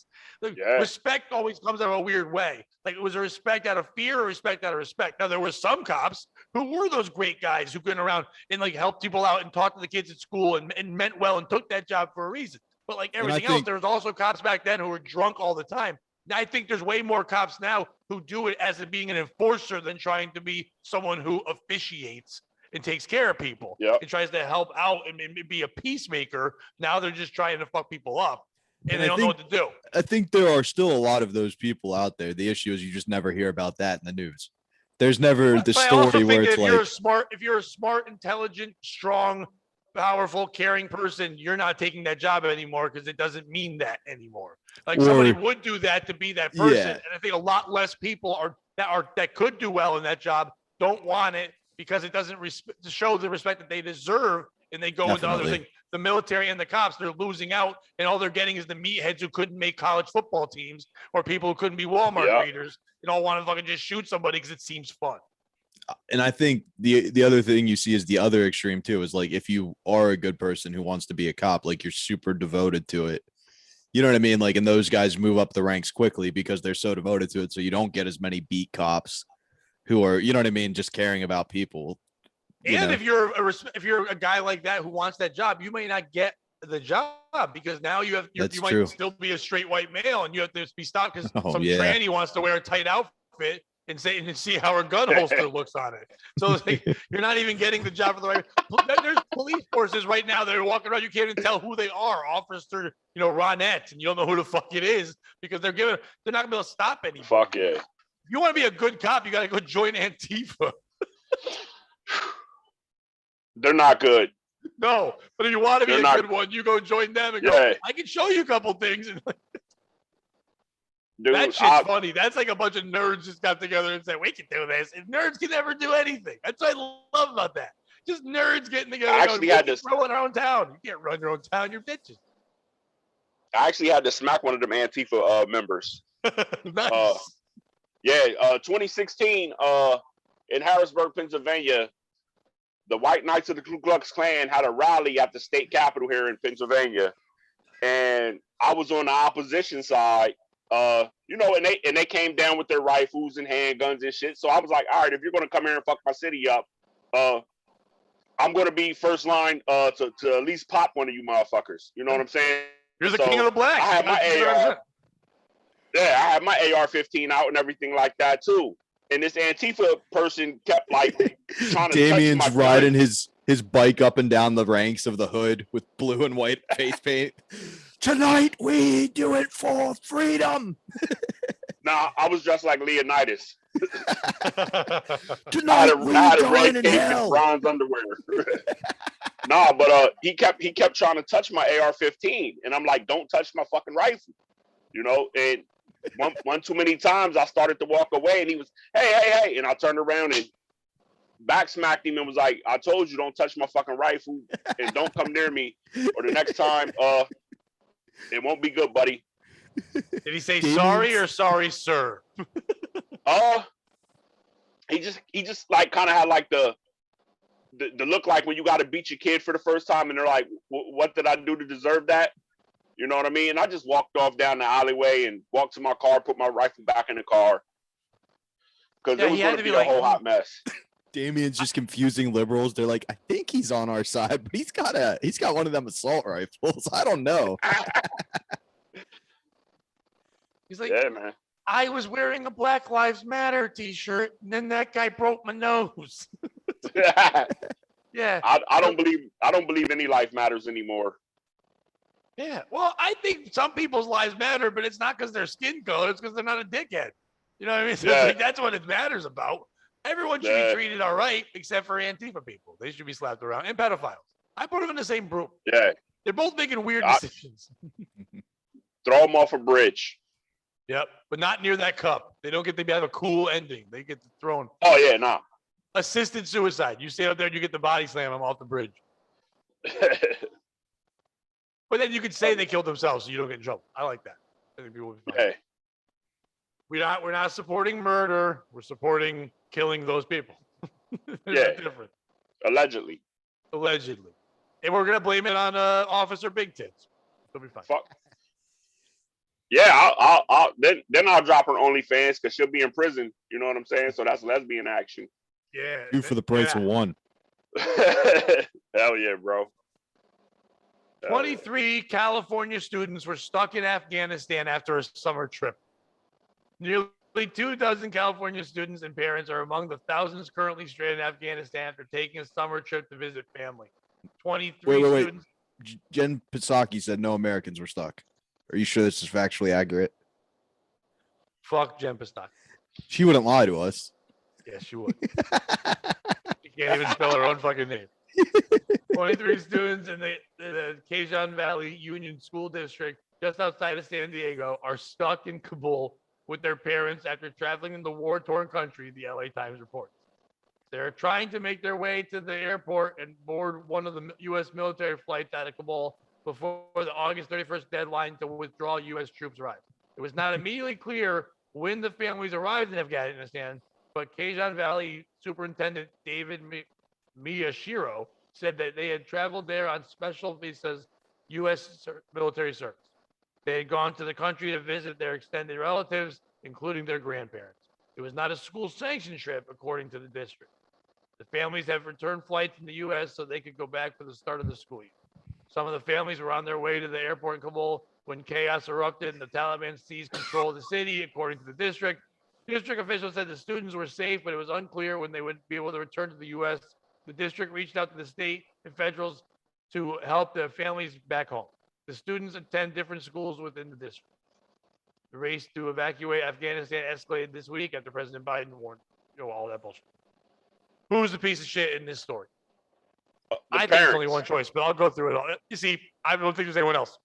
Respect always comes out of a weird way. Like it was a respect out of fear or respect out of respect. Now there were some cops who were those great guys who went around and like helped people out and talked to the kids at school and meant well and took that job for a reason. But like everything else, there was also cops back then who were drunk all the time. Now I think there's way more cops now who do it as being an enforcer than trying to be someone who officiates and takes care of people and tries to help out and be a peacemaker. Now they're just trying to fuck people up and they don't know what to do. I think there are still a lot of those people out there. The issue is you just never hear about that in the news. There's never the story where it's like, if you're a smart, intelligent, strong, powerful, caring person, you're not taking that job anymore because it doesn't mean that anymore. Like somebody would do that to be that person. And I think a lot less people that could do well in that job don't want it because it doesn't show the respect that they deserve. And they go into other things. The military and the cops, they're losing out, and all they're getting is the meatheads who couldn't make college football teams or people who couldn't be Walmart readers and all want to fucking just shoot somebody because it seems fun. And I think the other thing you see is the other extreme too, is like if you are a good person who wants to be a cop, like you're super devoted to it. You know what I mean? Like, and those guys move up the ranks quickly because they're so devoted to it. So you don't get as many beat cops who are, you know what I mean, just caring about people. And if you're a guy like that who wants that job, you may not get the job because now you might still be a straight white male and you have to be stopped because some tranny wants to wear a tight outfit and see how her gun holster looks on it. So it's like, you're not even getting the job for the right. There's police forces right now that are walking around. You can't even tell who they are. Officer, Ronette, and you don't know who the fuck it is because they're not gonna be able to stop anybody. Fuck yeah. If you want to be a good cop, you got to go join Antifa. They're not good. No, but if you want to be a good one, you go join them and go, I can show you a couple things. And that shit's funny. That's like a bunch of nerds just got together and said, we can do this. And nerds can never do anything. That's what I love about that. Just nerds getting together and going, run our own town. You can't run your own town. You're bitches. I actually had to smack one of them Antifa members. Nice. 2016 in Harrisburg, Pennsylvania, the White Knights of the Ku Klux Klan had a rally at the state capitol here in Pennsylvania, and I was on the opposition side. And they came down with their rifles and handguns and shit. So I was like, all right, if you're gonna come here and fuck my city up, I'm gonna be first line to at least pop one of you motherfuckers. You know what I'm saying? You're the king of the blacks. I had my AR. Yeah, I had my AR-15 out and everything like that too. And this Antifa person kept like trying to Damien's touch my riding his bike up and down the ranks of the hood with blue and white face paint. Tonight we do it for freedom. Nah, I was dressed like Leonidas. Tonight I had a red in cape hell. and bronze underwear. Nah, but he kept trying to touch my AR-15, and I'm like, don't touch my fucking rifle, And one too many times I started to walk away, and he was, hey, and I turned around and back smacked him and was like, I told you don't touch my fucking rifle and don't come near me, or the next time it won't be good, buddy. Did he say sorry or sorry, sir? he just like kind of had like the look like when you got to beat your kid for the first time and they're like, what did I do to deserve that? You know what I mean? And I just walked off down the alleyway and walked to my car, put my rifle back in the car because it was going to be a whole hot mess. Damien's just confusing liberals. They're like, I think he's on our side, but he's got one of them assault rifles. I don't know. He's like, yeah, man. I was wearing a Black Lives Matter t-shirt, and then that guy broke my nose. Yeah. I don't believe any life matters anymore. Yeah. Well, I think some people's lives matter, but it's not because their skin color. It's because they're not a dickhead. You know what I mean? So it's like, that's what it matters about. Everyone should be treated all right, except for Antifa people. They should be slapped around. And pedophiles. I put them in the same group. Yeah. They're both making weird decisions. Throw them off a bridge. Yep. But not near that cup. They don't get to have a cool ending. They get thrown. Oh, yeah, nah. Assisted suicide. You stay up there and you get the body slam them off the bridge. But then you could say they killed themselves so you don't get in trouble. I like that. I think people will be fine. Yeah. We're not supporting murder. We're supporting killing those people. Yeah. Different. Allegedly. And we're gonna blame it on Officer Big Tits. It'll be fine. Fuck. Yeah, I'll then I'll drop her OnlyFans because she'll be in prison. You know what I'm saying? So that's lesbian action. Yeah. 2 for the price of 1. Hell yeah, bro. 23 California students were stuck in Afghanistan after a summer trip. Nearly 24 California students and parents are among the thousands currently stranded in Afghanistan after taking a summer trip to visit family. 23 students. Jen Psaki said no Americans were stuck. Are you sure this is factually accurate? Fuck Jen Psaki. She wouldn't lie to us. Yes, she would. She can't even spell her own fucking name. 23 students in the Kazan Valley Union School District just outside of San Diego are stuck in Kabul with their parents after traveling in the war-torn country, the LA Times reports. They're trying to make their way to the airport and board one of the U.S. military flights out of Kabul before the August 31st deadline to withdraw U.S. troops arrived. It was not immediately clear when the families arrived in Afghanistan, but Kazan Valley Superintendent David Miyashiro said that they had traveled there on special visas, U.S. military service. They had gone to the country to visit their extended relatives, including their grandparents. It was not a school-sanctioned trip, according to the district. The families have returned flights from the U.S. so they could go back for the start of the school year. Some of the families were on their way to the airport in Kabul when chaos erupted and the Taliban seized control of the city, according to the district. District officials said the students were safe, but it was unclear when they would be able to return to the U.S. The district reached out to the state and federals to help the families back home. The students attend different schools within the district. The race to evacuate Afghanistan escalated this week after President Biden warned, all that bullshit. Who's the piece of shit in this story? I think there's only one choice, but I'll go through it all. You see, I don't think there's anyone else.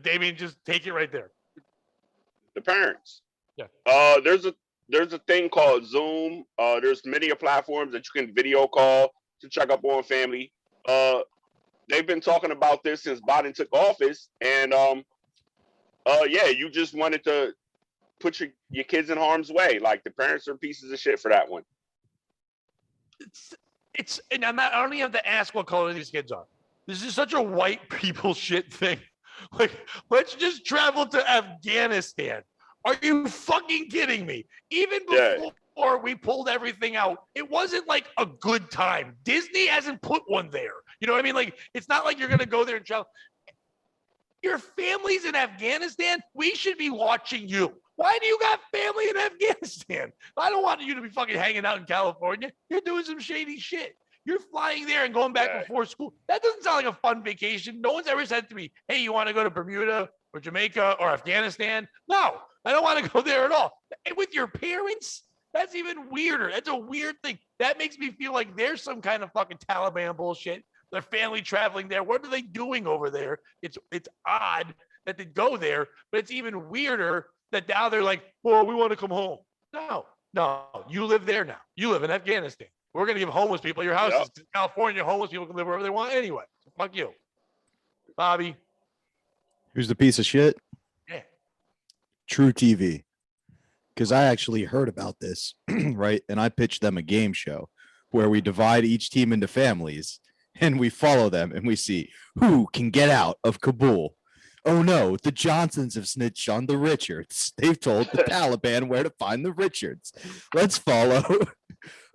Damien, just take it right there. The parents. Yeah. There's a thing called Zoom. There's many platforms that you can video call to check up on family. They've been talking about this since Biden took office, and yeah, you just wanted to put your kids in harm's way. Like, the parents are pieces of shit for that one. And I don't even have to ask what color these kids are. This is such a white people shit thing. Like, let's just travel to Afghanistan. Are you fucking kidding me? Even before we pulled everything out, it wasn't like a good time. Disney hasn't put one there. You know what I mean? Like, it's not like you're going to go there and travel. Your family's in Afghanistan. We should be watching you. Why do you got family in Afghanistan? I don't want you to be fucking hanging out in California. You're doing some shady shit. You're flying there and going back before school. That doesn't sound like a fun vacation. No one's ever said to me, hey, you want to go to Bermuda or Jamaica or Afghanistan? No, I don't want to go there at all. And with your parents, that's even weirder. That's a weird thing. That makes me feel like there's some kind of fucking Taliban bullshit. Their family traveling there. What are they doing over there? It's odd that they go there, but it's even weirder that now they're like, well, we want to come home. No, you live there now. You live in Afghanistan. We're going to give homeless people your houses. Yep. California, homeless people can live wherever they want anyway. So fuck you. Bobby. Who's the piece of shit? Yeah. True TV. because I actually heard about this, right? And I pitched them a game show where we divide each team into families and we follow them and we see who can get out of Kabul. Oh no, the Johnsons have snitched on the Richards. They've told the Taliban where to find the Richards. Let's follow.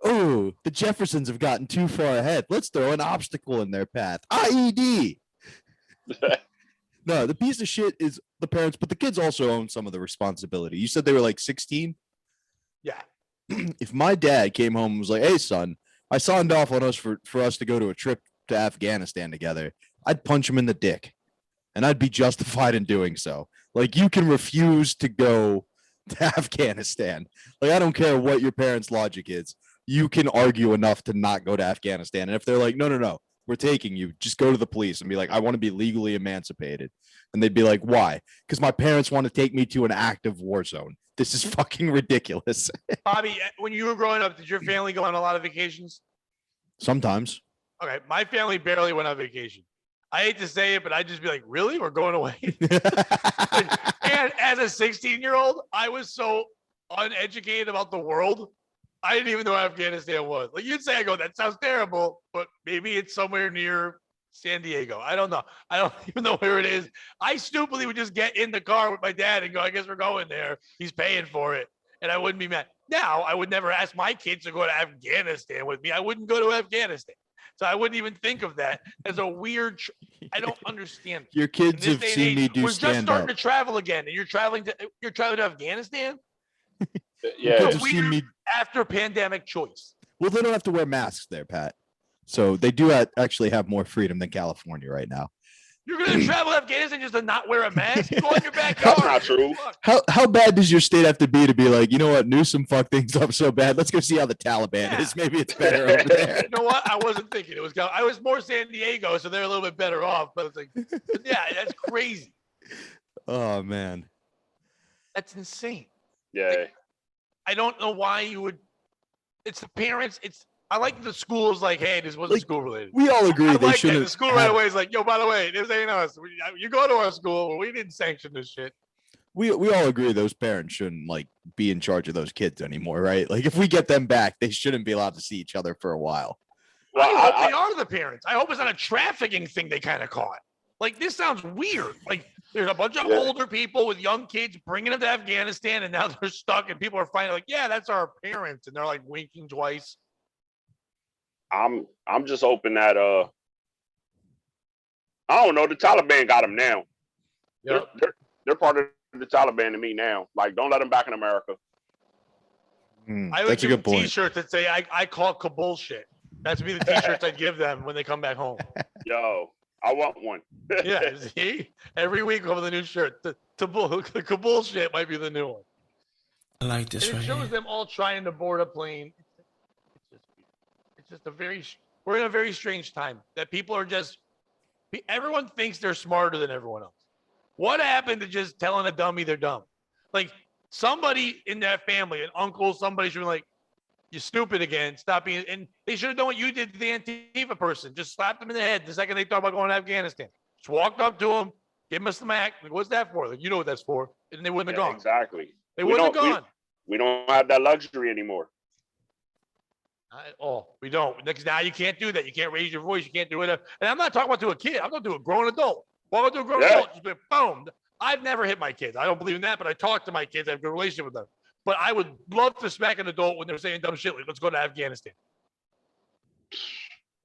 Oh, the Jeffersons have gotten too far ahead. Let's throw an obstacle in their path. IED. No, the piece of shit is the parents, but the kids also own some of the responsibility. You said they were like 16? Yeah. If my dad came home and was like, hey, son, I signed off on us for us to go to a trip to Afghanistan together, I'd punch him in the dick. And I'd be justified in doing so. Like, you can refuse to go to Afghanistan. Like, I don't care what your parents' logic is. You can argue enough to not go to Afghanistan. And if they're like, no, we're taking you, just go to the police and be like, I want to be legally emancipated. And they'd be like, why? Because my parents want to take me to an active war zone. This is fucking ridiculous. Bobby, when you were growing up, did your family go on a lot of vacations? Sometimes. Okay, my family barely went on vacation. I hate to say it, but I'd just be like, really? We're going away? And as a 16-year-old, I was so uneducated about the world. I didn't even know where Afghanistan was. Like, you'd say, I go, that sounds terrible, but maybe it's somewhere near San Diego. I don't know. I don't even know where it is. I stupidly would just get in the car with my dad and go, I guess we're going there. He's paying for it. And I wouldn't be mad. Now, I would never ask my kids to go to Afghanistan with me. I wouldn't go to Afghanistan. So I wouldn't even think of that as a weird. I don't understand. Your kids have seen me do We're just starting stand-up. to travel again, and you're traveling to Afghanistan. Yeah. Kids It's a have seen weird me. after pandemic choice. Well, they don't have to wear masks there, Pat. So they do actually have more freedom than California right now. You're gonna travel to Afghanistan just to not wear a mask? Go in your backyard. That's not true. How bad does your state have to be like, you know what, Newsom fucked things up so bad. Let's go see how the Taliban is. Maybe it's better over there. You know what? I wasn't thinking it was. I was more San Diego, so they're a little bit better off. But it's like, yeah, that's crazy. Oh man. That's insane. Yeah. I don't know why you would. It's the parents. I like the schools like, hey, this wasn't Like, school related. We all agree I they like that. shouldn't. The school right away is like, yo, by the way, this ain't us. You go to our school. We didn't sanction this shit. We all agree those parents shouldn't like be in charge of those kids anymore, right? Like if we get them back, they shouldn't be allowed to see each other for a while. Well, I hope they are the parents. I hope it's not a trafficking thing they kind of caught. Like, this sounds weird. Like, there's a bunch of older people with young kids bringing them to Afghanistan, and now they're stuck, and people are finding like, yeah, that's our parents, and they're like winking twice. I'm just hoping that I don't know, the Taliban got them now. Yeah. They're part of the Taliban to me now. Like, don't let them back in America. I would That's a give good point. T-shirts that say I call Kabul shit. That's be the T-shirts I'd give them when they come back home. Yo, I want one. Yeah, see, every week over the new shirt. The Kabul shit might be the new one. I like this And it right shows here. them all trying to board a plane. It's just we're in a very strange time that people are just, everyone thinks they're smarter than everyone else. What happened to just telling a dummy they're dumb? Like, somebody in that family, an uncle, somebody should be like, you're stupid again. Stop being, and they should have done what you did to the Antifa person. Just slapped them in the head the second they thought about going to Afghanistan. Just walked up to him, give him a smack. Like, what's that for? Like, you know what that's for. And they wouldn't have gone. Exactly. They wouldn't have gone. We don't have that luxury anymore. We don't. Because now you can't do that. You can't raise your voice. You can't do it. And I'm not talking about to a kid. I'm talking to a grown adult. Walk up to a grown adult, just be like, boom. I've never hit my kids. I don't believe in that, but I talk to my kids. I have a good relationship with them. But I would love to smack an adult when they're saying dumb shit like, let's go to Afghanistan.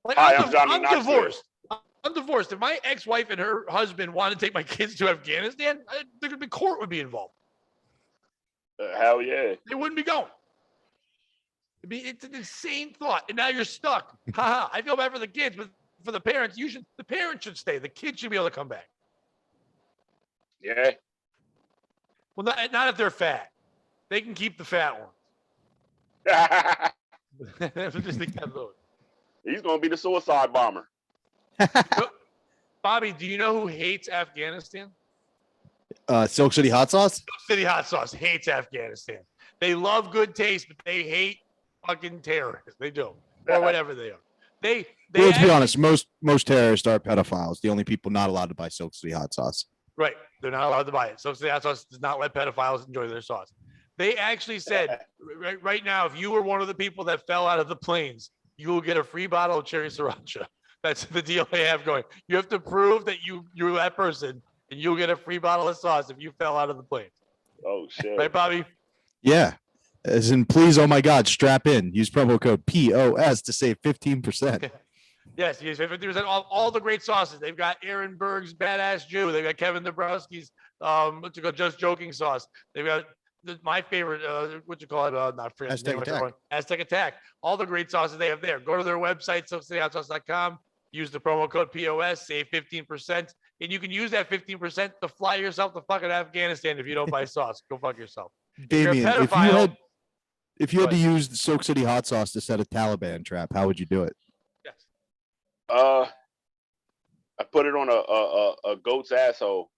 Like, Hi, I'm Johnny Knoxville. divorced. I'm divorced. If my ex-wife and her husband wanted to take my kids to Afghanistan, the court would be involved. Hell yeah. They wouldn't be going. It's an insane thought. And now you're stuck. Haha. I feel bad for the kids, but for the parents, the parents should stay. The kids should be able to come back. Yeah. Well, not if they're fat. They can keep the fat ones. Just think that those. He's gonna be the suicide bomber. Bobby, do you know who hates Afghanistan? Silk City hot sauce. Silk City Hot Sauce hates Afghanistan. They love good taste, but they hate fucking terrorists. They do, or whatever they are. They Well, let's be actually- honest. Most terrorists are pedophiles. The only people not allowed to buy Silk City hot sauce. Right. They're not allowed to buy it. Silk City Hot Sauce does not let pedophiles enjoy their sauce. They actually said right now, if you were one of the people that fell out of the planes, you will get a free bottle of cherry sriracha. That's the deal they have going. You have to prove that you were that person, and you'll get a free bottle of sauce if you fell out of the plane. Oh shit! Right, Bobby? Yeah. As in, please, oh my God, strap in. Use promo code POS to save 15%. Yes, 50% all the great sauces. They've got Aaron Berg's Badass Jew. They've got Kevin Dabrowski's Just Joking sauce. They've got my favorite, not French. Aztec Attack. Aztec Attack. All the great sauces they have there. Go to their website, SoapCityHotSauce.com. Use the promo code POS, save 15%. And you can use that 15% to fly yourself to fucking Afghanistan if you don't buy sauce. Go fuck yourself. Damien, if you're a pedophile, if you had to use the Soak City hot sauce to set a Taliban trap, how would you do it? yes. I put it on a goat's asshole.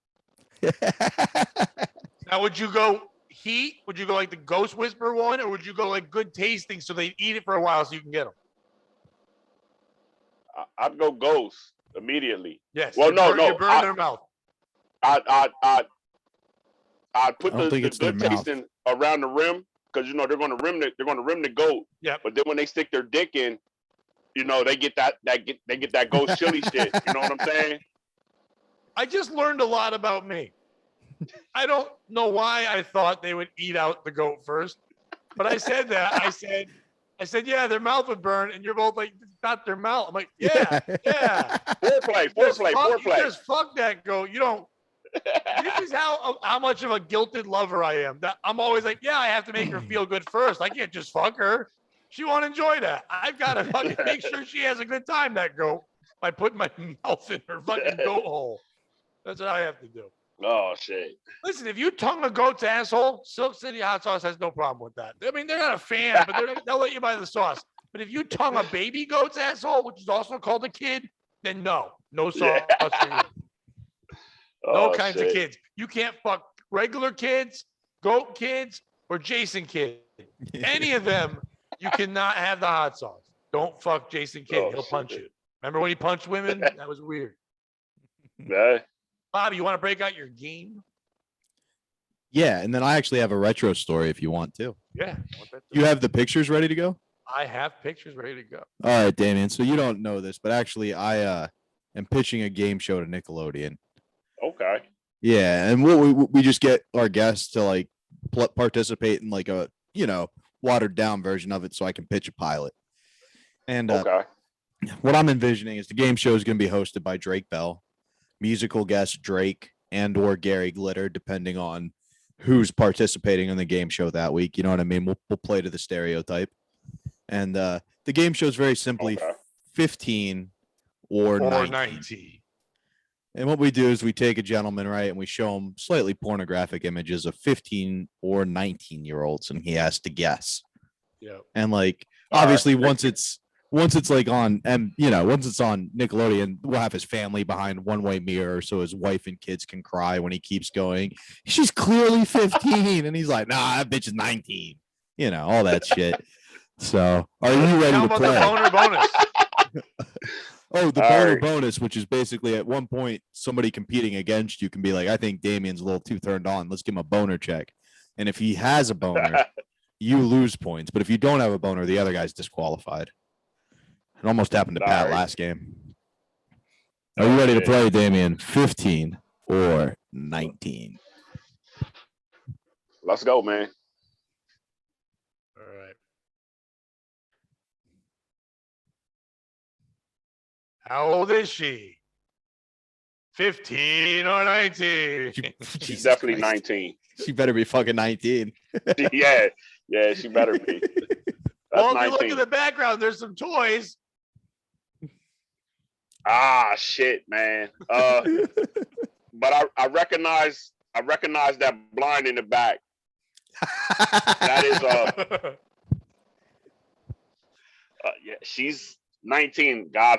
Now, would you go heat? Would you go like the Ghost Whisperer one, or would you go like good tasting so they eat it for a while so you can get them? I'd go ghost immediately. Yes. Well, you burn their mouth. I'd put I don't the think it's their good mouth. tasting around the rim because they're going to rim the goat. Yep. But then when they stick their dick in, they get that ghost chili shit. You know what I'm saying? I just learned a lot about me. I don't know why I thought they would eat out the goat first, but I said that. I said, yeah, their mouth would burn, and you're both like, it's not their mouth. I'm like, yeah. Foreplay. You just fuck that goat. You don't. This is how much of a guilted lover I am. That I'm always like, yeah, I have to make her feel good first. I can't just fuck her. She won't enjoy that. I've got to fucking make sure she has a good time, that goat, by putting my mouth in her fucking goat hole. That's what I have to do. Oh shit! Listen, if you tongue a goat's asshole, Silk City Hot Sauce has no problem with that. I mean, they're not a fan, but they'll let you buy the sauce. But if you tongue a baby goat's asshole, which is also called a kid, then no sauce for you. No kinds of kids. You can't fuck regular kids, goat kids, or Jason kids. Any of them, you cannot have the hot sauce. Don't fuck Jason Kidd. He'll punch you. Remember when he punched women? That was weird. Yeah. Bobby, you want to break out your game? Yeah, and then I actually have a retro story if you want to. Yeah. You have the pictures ready to go? I have pictures ready to go. All right, Damien. So you don't know this, but actually I am pitching a game show to Nickelodeon. Okay. Yeah, and we just get our guests to like participate in like a watered down version of it, so I can pitch a pilot. And what I'm envisioning is the game show is going to be hosted by Drake Bell, musical guest Drake and/or Gary Glitter, depending on who's participating in the game show that week. You know what I mean? We'll play to the stereotype. And the game show is very simply 15 or 19. And what we do is we take a gentleman, right, and we show him slightly pornographic images of 15 or 19-year-olds, and he has to guess. Yeah. And like obviously once it's like on once it's on Nickelodeon, we'll have his family behind one-way mirror so his wife and kids can cry when he keeps going. She's clearly 15, and he's like, nah, that bitch is 19. All that shit. So are you ready to play? The boner bonus. Oh, the boner bonus, which is basically at one point somebody competing against you can be like, I think Damien's a little too turned on. Let's give him a boner check. And if he has a boner, you lose points. But if you don't have a boner, the other guy's disqualified. It almost happened to Pat last game. Are you ready to play, Damien? 15 or 19? Let's go, man. All right. How old is she? 15 or 19? She's definitely 19. She better be fucking 19. yeah, she better be. Well, if you look at the background, there's some toys. Ah, shit, man. But I recognize that blind in the back. That is yeah, she's 19. God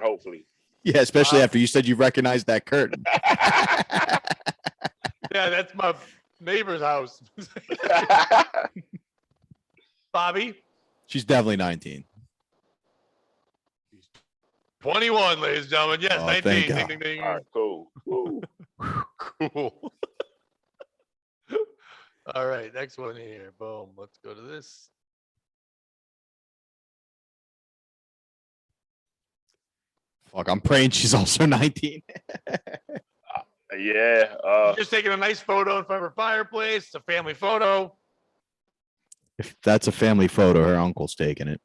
hopefully. Yeah, especially after you said you recognized that curtain. Yeah, that's my neighbor's house. Bobby? She's definitely 19. 21, ladies and gentlemen. Yes, 19. Thank Ding, ding, ding. All right, cool. Cool. All right, next one here. Boom. Let's go to this. Fuck, I'm praying she's also 19. Yeah. Just taking a nice photo in front of her fireplace. It's a family photo. If that's a family photo, her uncle's taking it.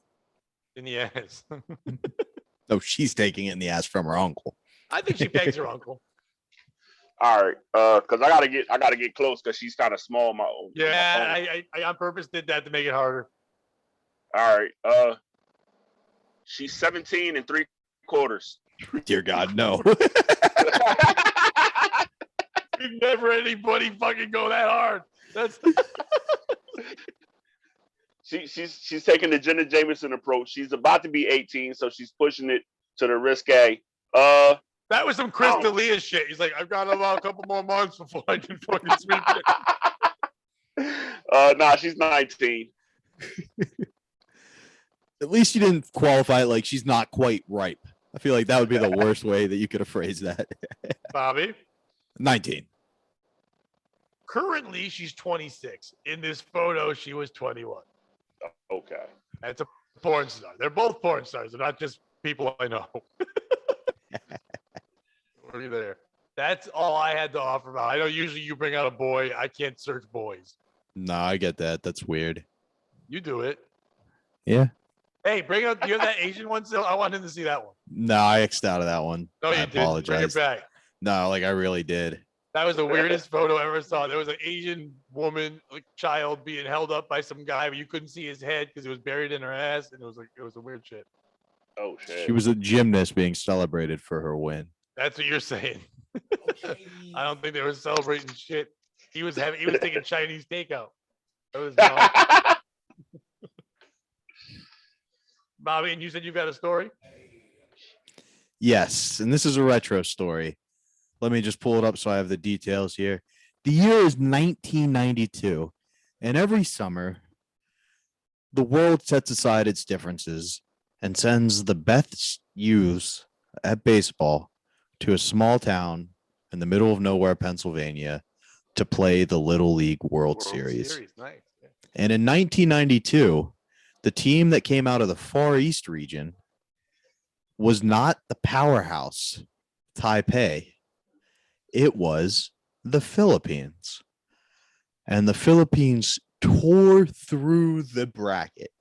In the ass. No, she's taking it in the ass from her uncle. I think she pegs her uncle. All right. Cause I gotta get close because she's kind of small. My Yeah, I on purpose did that to make it harder. All right. She's 17 and 3/4. Dear God, no. We've never had anybody fucking go that hard. That's she's taking the Jenna Jameson approach. She's about to be 18, so she's pushing it to the risque. that was some Chris D'Elia shit. He's like, I've got a couple more months before I can fucking sweep it. Nah, she's 19. At least you didn't qualify it like she's not quite ripe. I feel like that would be the worst way that you could have phrased that. Bobby. 19. Currently, she's 26. In this photo, she was 21. Okay. That's a porn star. They're both porn stars. They're not just people I know. Were you there? That's all I had to offer about. I know usually you bring out a boy. I can't search boys. No, I get that. That's weird. You do it. Yeah. Hey, bring out. Do you have that Asian one still? I wanted to see that one. No, I X'd out of that one. No, I you didn't. Bring apologize. it back. No, like I really did. That was the weirdest photo I ever saw. There was an Asian woman, like child, being held up by some guy, but you couldn't see his head because it was buried in her ass, and it was a weird shit. Oh shit. She was a gymnast being celebrated for her win. That's what you're saying. I don't think they were celebrating shit. He was taking Chinese takeout. That was Bobby, and you said you've got a story? Yes, and this is a retro story. Let me just pull it up so I have the details here. The year is 1992, and every summer, the world sets aside its differences and sends the best youths at baseball to a small town in the middle of nowhere, Pennsylvania, to play the Little League World Series. Nice. Yeah. And in 1992, the team that came out of the Far East region was not the powerhouse Taipei. It was the Philippines. And the Philippines tore through the bracket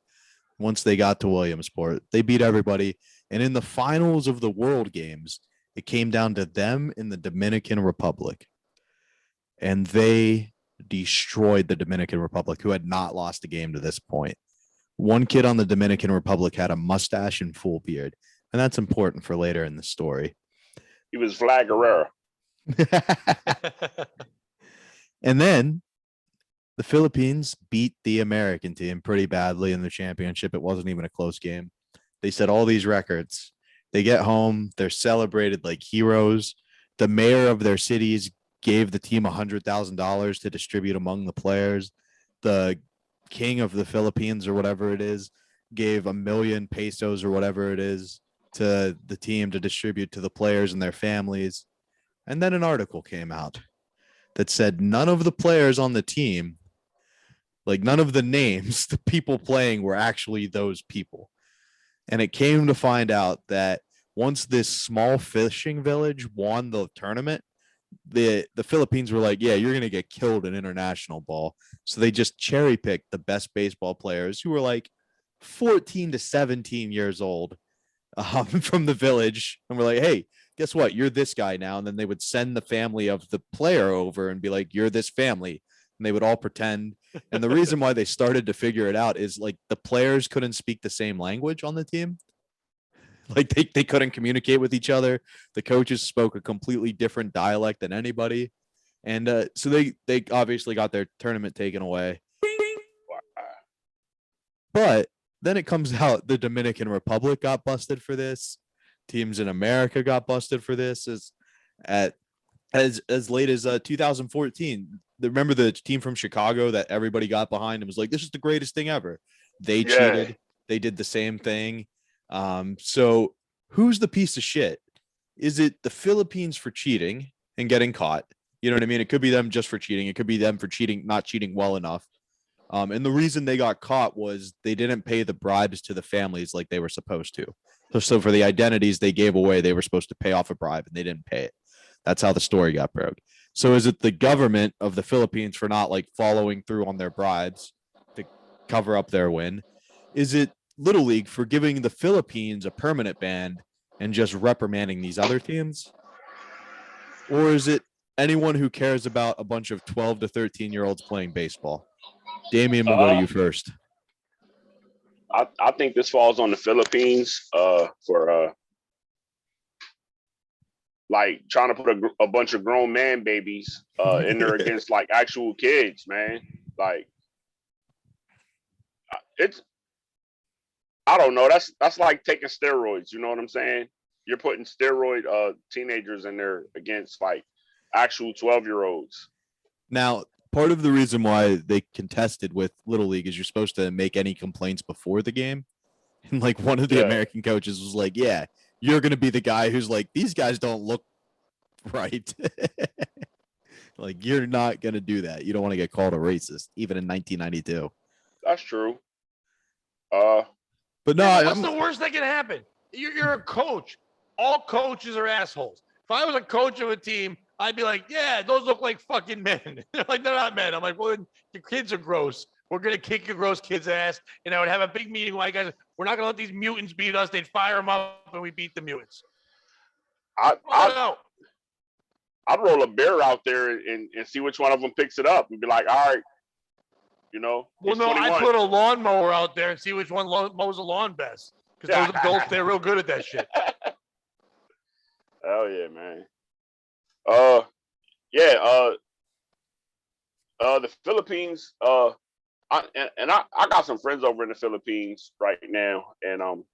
once they got to Williamsport. They beat everybody. And in the finals of the World Games, it came down to them in the Dominican Republic. And they destroyed the Dominican Republic, who had not lost a game to this point. One kid on the Dominican Republic had a mustache and full beard. And that's important for later in the story. He was Flag Guerrero. And then the Philippines beat the American team pretty badly in the championship. It wasn't even a close game. They set all these records. They get home. They're celebrated like heroes. The mayor of their cities gave the team $100,000 to distribute among the players. The king of the Philippines or whatever it is gave 1,000,000 pesos or whatever it is to the team to distribute to the players and their families. And then an article came out that said none of the players on the team, like none of the names, the people playing were actually those people. And it came to find out that once this small fishing village won the tournament, the Philippines were like, yeah, you're going to get killed in international ball. So they just cherry picked the best baseball players who were like 14 to 17 years old from the village. And we're like, hey, guess what? You're this guy now. And then they would send the family of the player over and be like, you're this family. And they would all pretend. And the reason why they started to figure it out is like the players couldn't speak the same language on the team. Like they couldn't communicate with each other. The coaches spoke a completely different dialect than anybody. And so they obviously got their tournament taken away. But then it comes out the Dominican Republic got busted for this. Teams in America got busted for this as late as 2014. Remember the team from Chicago that everybody got behind and was like, this is the greatest thing ever. They cheated. They did the same thing. So who's the piece of shit? Is it the Philippines for cheating and getting caught? You know what I mean? It could be them just for cheating. It could be them for cheating, not cheating well enough. And the reason they got caught was they didn't pay the bribes to the families like they were supposed to. So for the identities they gave away, they were supposed to pay off a bribe and they didn't pay it. That's how the story got broke. So is it the government of the Philippines for not like following through on their bribes to cover up their win? Is it Little League for giving the Philippines a permanent ban and just reprimanding these other teams? Or is it anyone who cares about a bunch of 12 to 13-year-olds playing baseball? Damien, we'll go to you first. I think this falls on the Philippines for like trying to put a bunch of grown man babies in there against like actual kids, man. Like it's, I don't know. That's like taking steroids. You know what I'm saying? You're putting steroid teenagers in there against like actual 12-year-olds. Now, part of the reason why they contested with Little League is you're supposed to make any complaints before the game. And like one of the American coaches was like, yeah, you're going to be the guy who's like, these guys don't look right. Like, you're not going to do that. You don't want to get called a racist, even in 1992. That's true. But no, yeah, what's the worst that can happen? You're a coach. All coaches are assholes. If I was a coach of a team, I'd be like, yeah, those look like fucking men. They're like, they're not men. I'm like, well, your kids are gross. We're going to kick your gross kid's ass. And I would have a big meeting like, guys, we're not going to let these mutants beat us. They'd fire them up and we beat the mutants. I'd roll a bear out there and see which one of them picks it up and be like, all right, you know. Well, no, 21. I put a lawnmower out there and see which one mows the lawn best. Because those adults, they're real good at that shit. Hell yeah, man. The Philippines, I got some friends over in the Philippines right now, and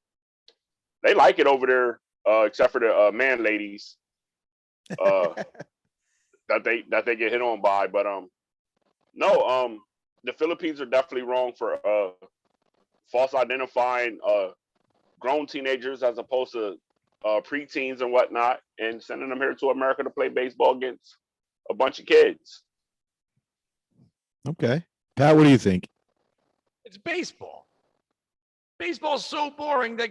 they like it over there, except for the man ladies that they get hit on by. But no, the Philippines are definitely wrong for false identifying grown teenagers as opposed to preteens and whatnot, and sending them here to America to play baseball against a bunch of kids. Okay. Pat, what do you think? It's baseball. Baseball's so boring that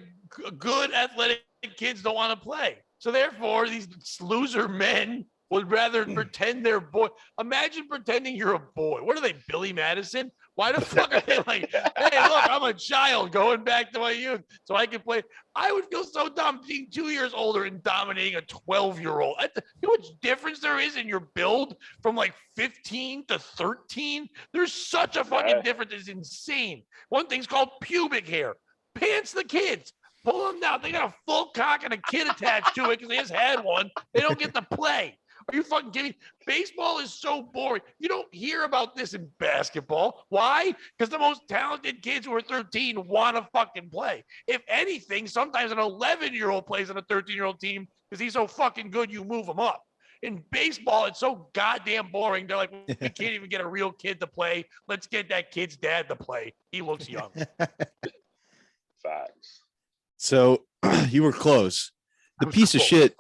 good athletic kids don't want to play. So therefore, these loser men would rather pretend they're boy. Imagine pretending you're a boy. What are they, Billy Madison? Why the fuck are they like, hey, look, I'm a child going back to my youth so I can play. I would feel so dumb being 2 years older and dominating a 12-year-old. You know what difference there is in your build from like 15 to 13? There's such a fucking difference. It's insane. One thing's called pubic hair. Pants the kids. Pull them down. They got a full cock and a kid attached to it because they just had one. They don't get to play. Are you fucking kidding me? Baseball is so boring. You don't hear about this in basketball. Why? Because the most talented kids who are 13 want to fucking play. If anything, sometimes an 11-year-old plays on a 13-year-old team because he's so fucking good, you move him up. In baseball, it's so goddamn boring. They're like, we can't even get a real kid to play. Let's get that kid's dad to play. He looks young. Facts. So you were close. The piece of shit.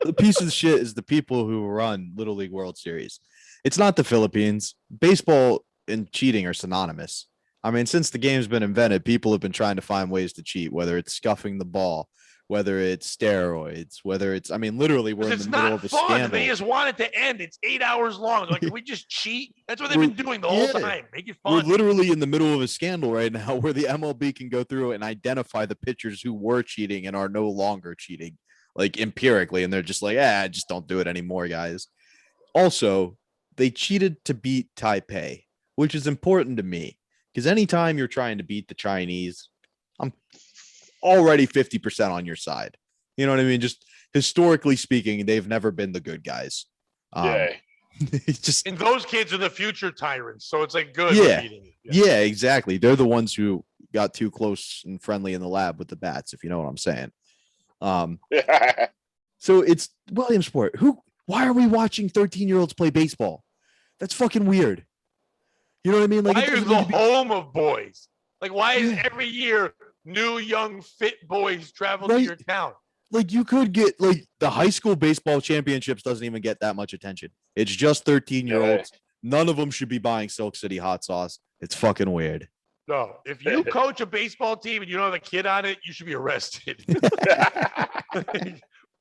The piece of shit is the people who run Little League World Series. It's not the Philippines. Baseball and cheating are synonymous. I mean, since the game's been invented, people have been trying to find ways to cheat, whether it's scuffing the ball, whether it's steroids, whether it's, I mean, literally we're in the middle of a scandal. They just want it to end. It's 8 hours long. Like, can we just cheat? That's what they've been doing the whole time. Make it fun. We're literally in the middle of a scandal right now where the MLB can go through and identify the pitchers who were cheating and are no longer cheating. Like empirically, and they're just like, just don't do it anymore, guys. Also, they cheated to beat Taipei, which is important to me because anytime you're trying to beat the Chinese, I'm already 50% on your side. You know what I mean? Just historically speaking, they've never been the good guys. It's just, and those kids are the future tyrants, so it's like good. Yeah, exactly. They're the ones who got too close and friendly in the lab with the bats, if you know what I'm saying. So it's Williamsport. Why are we watching 13-year-olds play baseball? That's fucking weird. You know what I mean? Like, why are the home of boys? Like, why is every year new young fit boys travel to your town? like you could get like the high school baseball championships doesn't even get that much attention. It's just 13-year-olds. None of them should be buying Silk City hot sauce. It's fucking weird. No, if you coach a baseball team and you don't have a kid on it, you should be arrested.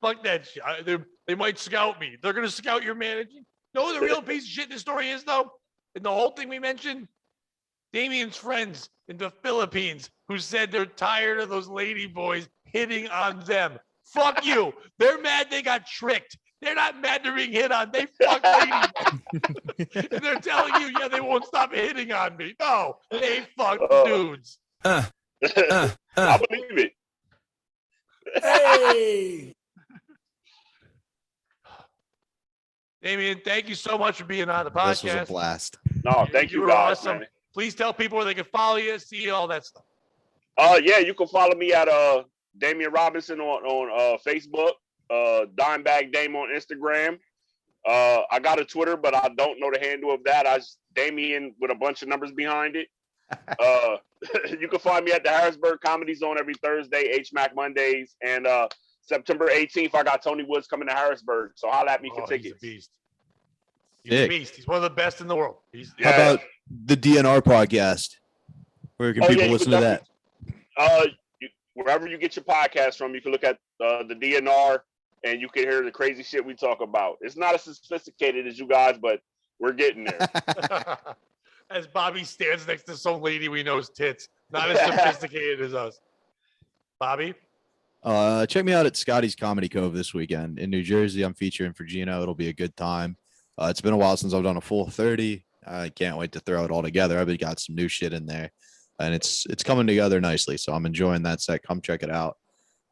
Fuck that shit. They might scout me. They're gonna scout your managing. You know what the real piece of shit in the story is though? And the whole thing we mentioned, Damien's friends in the Philippines who said they're tired of those lady boys hitting on them. Fuck you. They're mad they got tricked. They're not mad they're being hit on. They fuck ladies. And they're telling you, yeah, they won't stop hitting on me. No, they fuck dudes. I believe it. Hey. Damien, thank you so much for being on the podcast. This was a blast. No, thank you were guys. awesome. Man. Please tell people where they can follow you, see all that stuff. Yeah, you can follow me at Damien Robinson on Facebook, Dimebag Dame on Instagram. I got a Twitter, but I don't know the handle of that. I just Damien with a bunch of numbers behind it. You can find me at the Harrisburg Comedy Zone every Thursday, HMAC Mondays, and September 18th, I got Tony Woods coming to Harrisburg. So holla at me for tickets. He's a beast. He's a beast. He's one of the best in the world. How about the DNR podcast? Where can people listen to that? Wherever you get your podcast from, you can look at the DNR and you can hear the crazy shit we talk about. It's not as sophisticated as you guys, but we're getting there. As Bobby stands next to some lady we know's tits. Not as sophisticated as us. Bobby? Check me out at Scotty's Comedy Cove this weekend in New Jersey. I'm featuring for Gino. It'll be a good time. It's been a while since I've done a full 30. I can't wait to throw it all together. I've got some new shit in there, and it's coming together nicely. So I'm enjoying that set. Come check it out.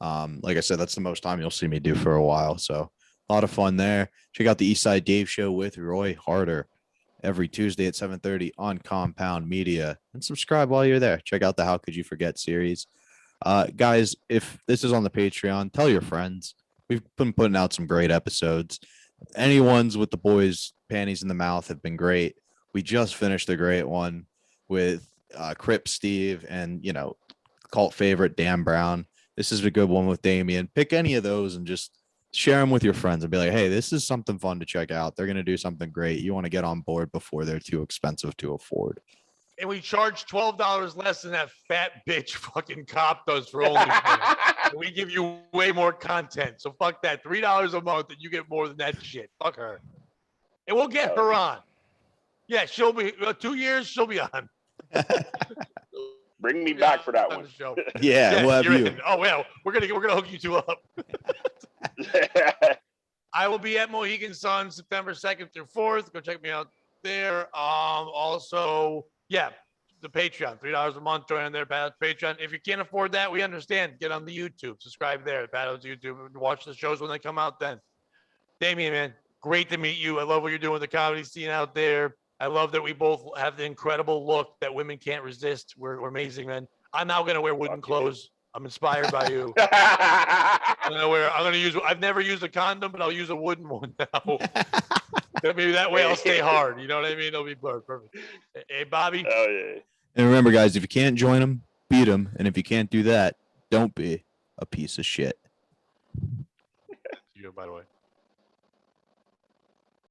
Like I said, that's the most time you'll see me do for a while. So a lot of fun there. Check out the Eastside Dave Show with Roy Harder every Tuesday at 7:30 on Compound Media, and subscribe while you're there. Check out the How Could You Forget series. Guys, if this is on the Patreon, tell your friends. We've been putting out some great episodes. Any ones with the boys' panties in the mouth have been great. We just finished a great one with Crip Steve and, cult favorite Dan Brown. This is a good one with Damien. Pick any of those and just share them with your friends and be like, hey, this is something fun to check out. They're going to do something great. You want to get on board before they're too expensive to afford. And we charge $12 less than that fat bitch fucking cop does for OnlyFans. We give you way more content. So fuck that. $3 a month and you get more than that shit. Fuck her. And we'll get her on. Yeah, she'll be 2 years, she'll be on. Bring me back for that one. Yeah, we'll have you. In. Oh well, we're gonna hook you two up. I will be at Mohegan Sun September 2nd through 4th. Go check me out there. Also, yeah, the Patreon, $3 a month. Join on their Patreon. If you can't afford that, we understand. Get on the YouTube. Subscribe there. Paddle's YouTube. Watch the shows when they come out. Then, Damien, man, great to meet you. I love what you're doing with the comedy scene out there. I love that we both have the incredible look that women can't resist. We're amazing, man. I'm now gonna wear wooden clothes. I'm inspired by you. I've never used a condom, but I'll use a wooden one now. Maybe that way I'll stay hard. You know what I mean? It'll be perfect. Hey, Bobby. Oh yeah. And remember, guys, if you can't join them, beat them. And if you can't do that, don't be a piece of shit. You, by the way.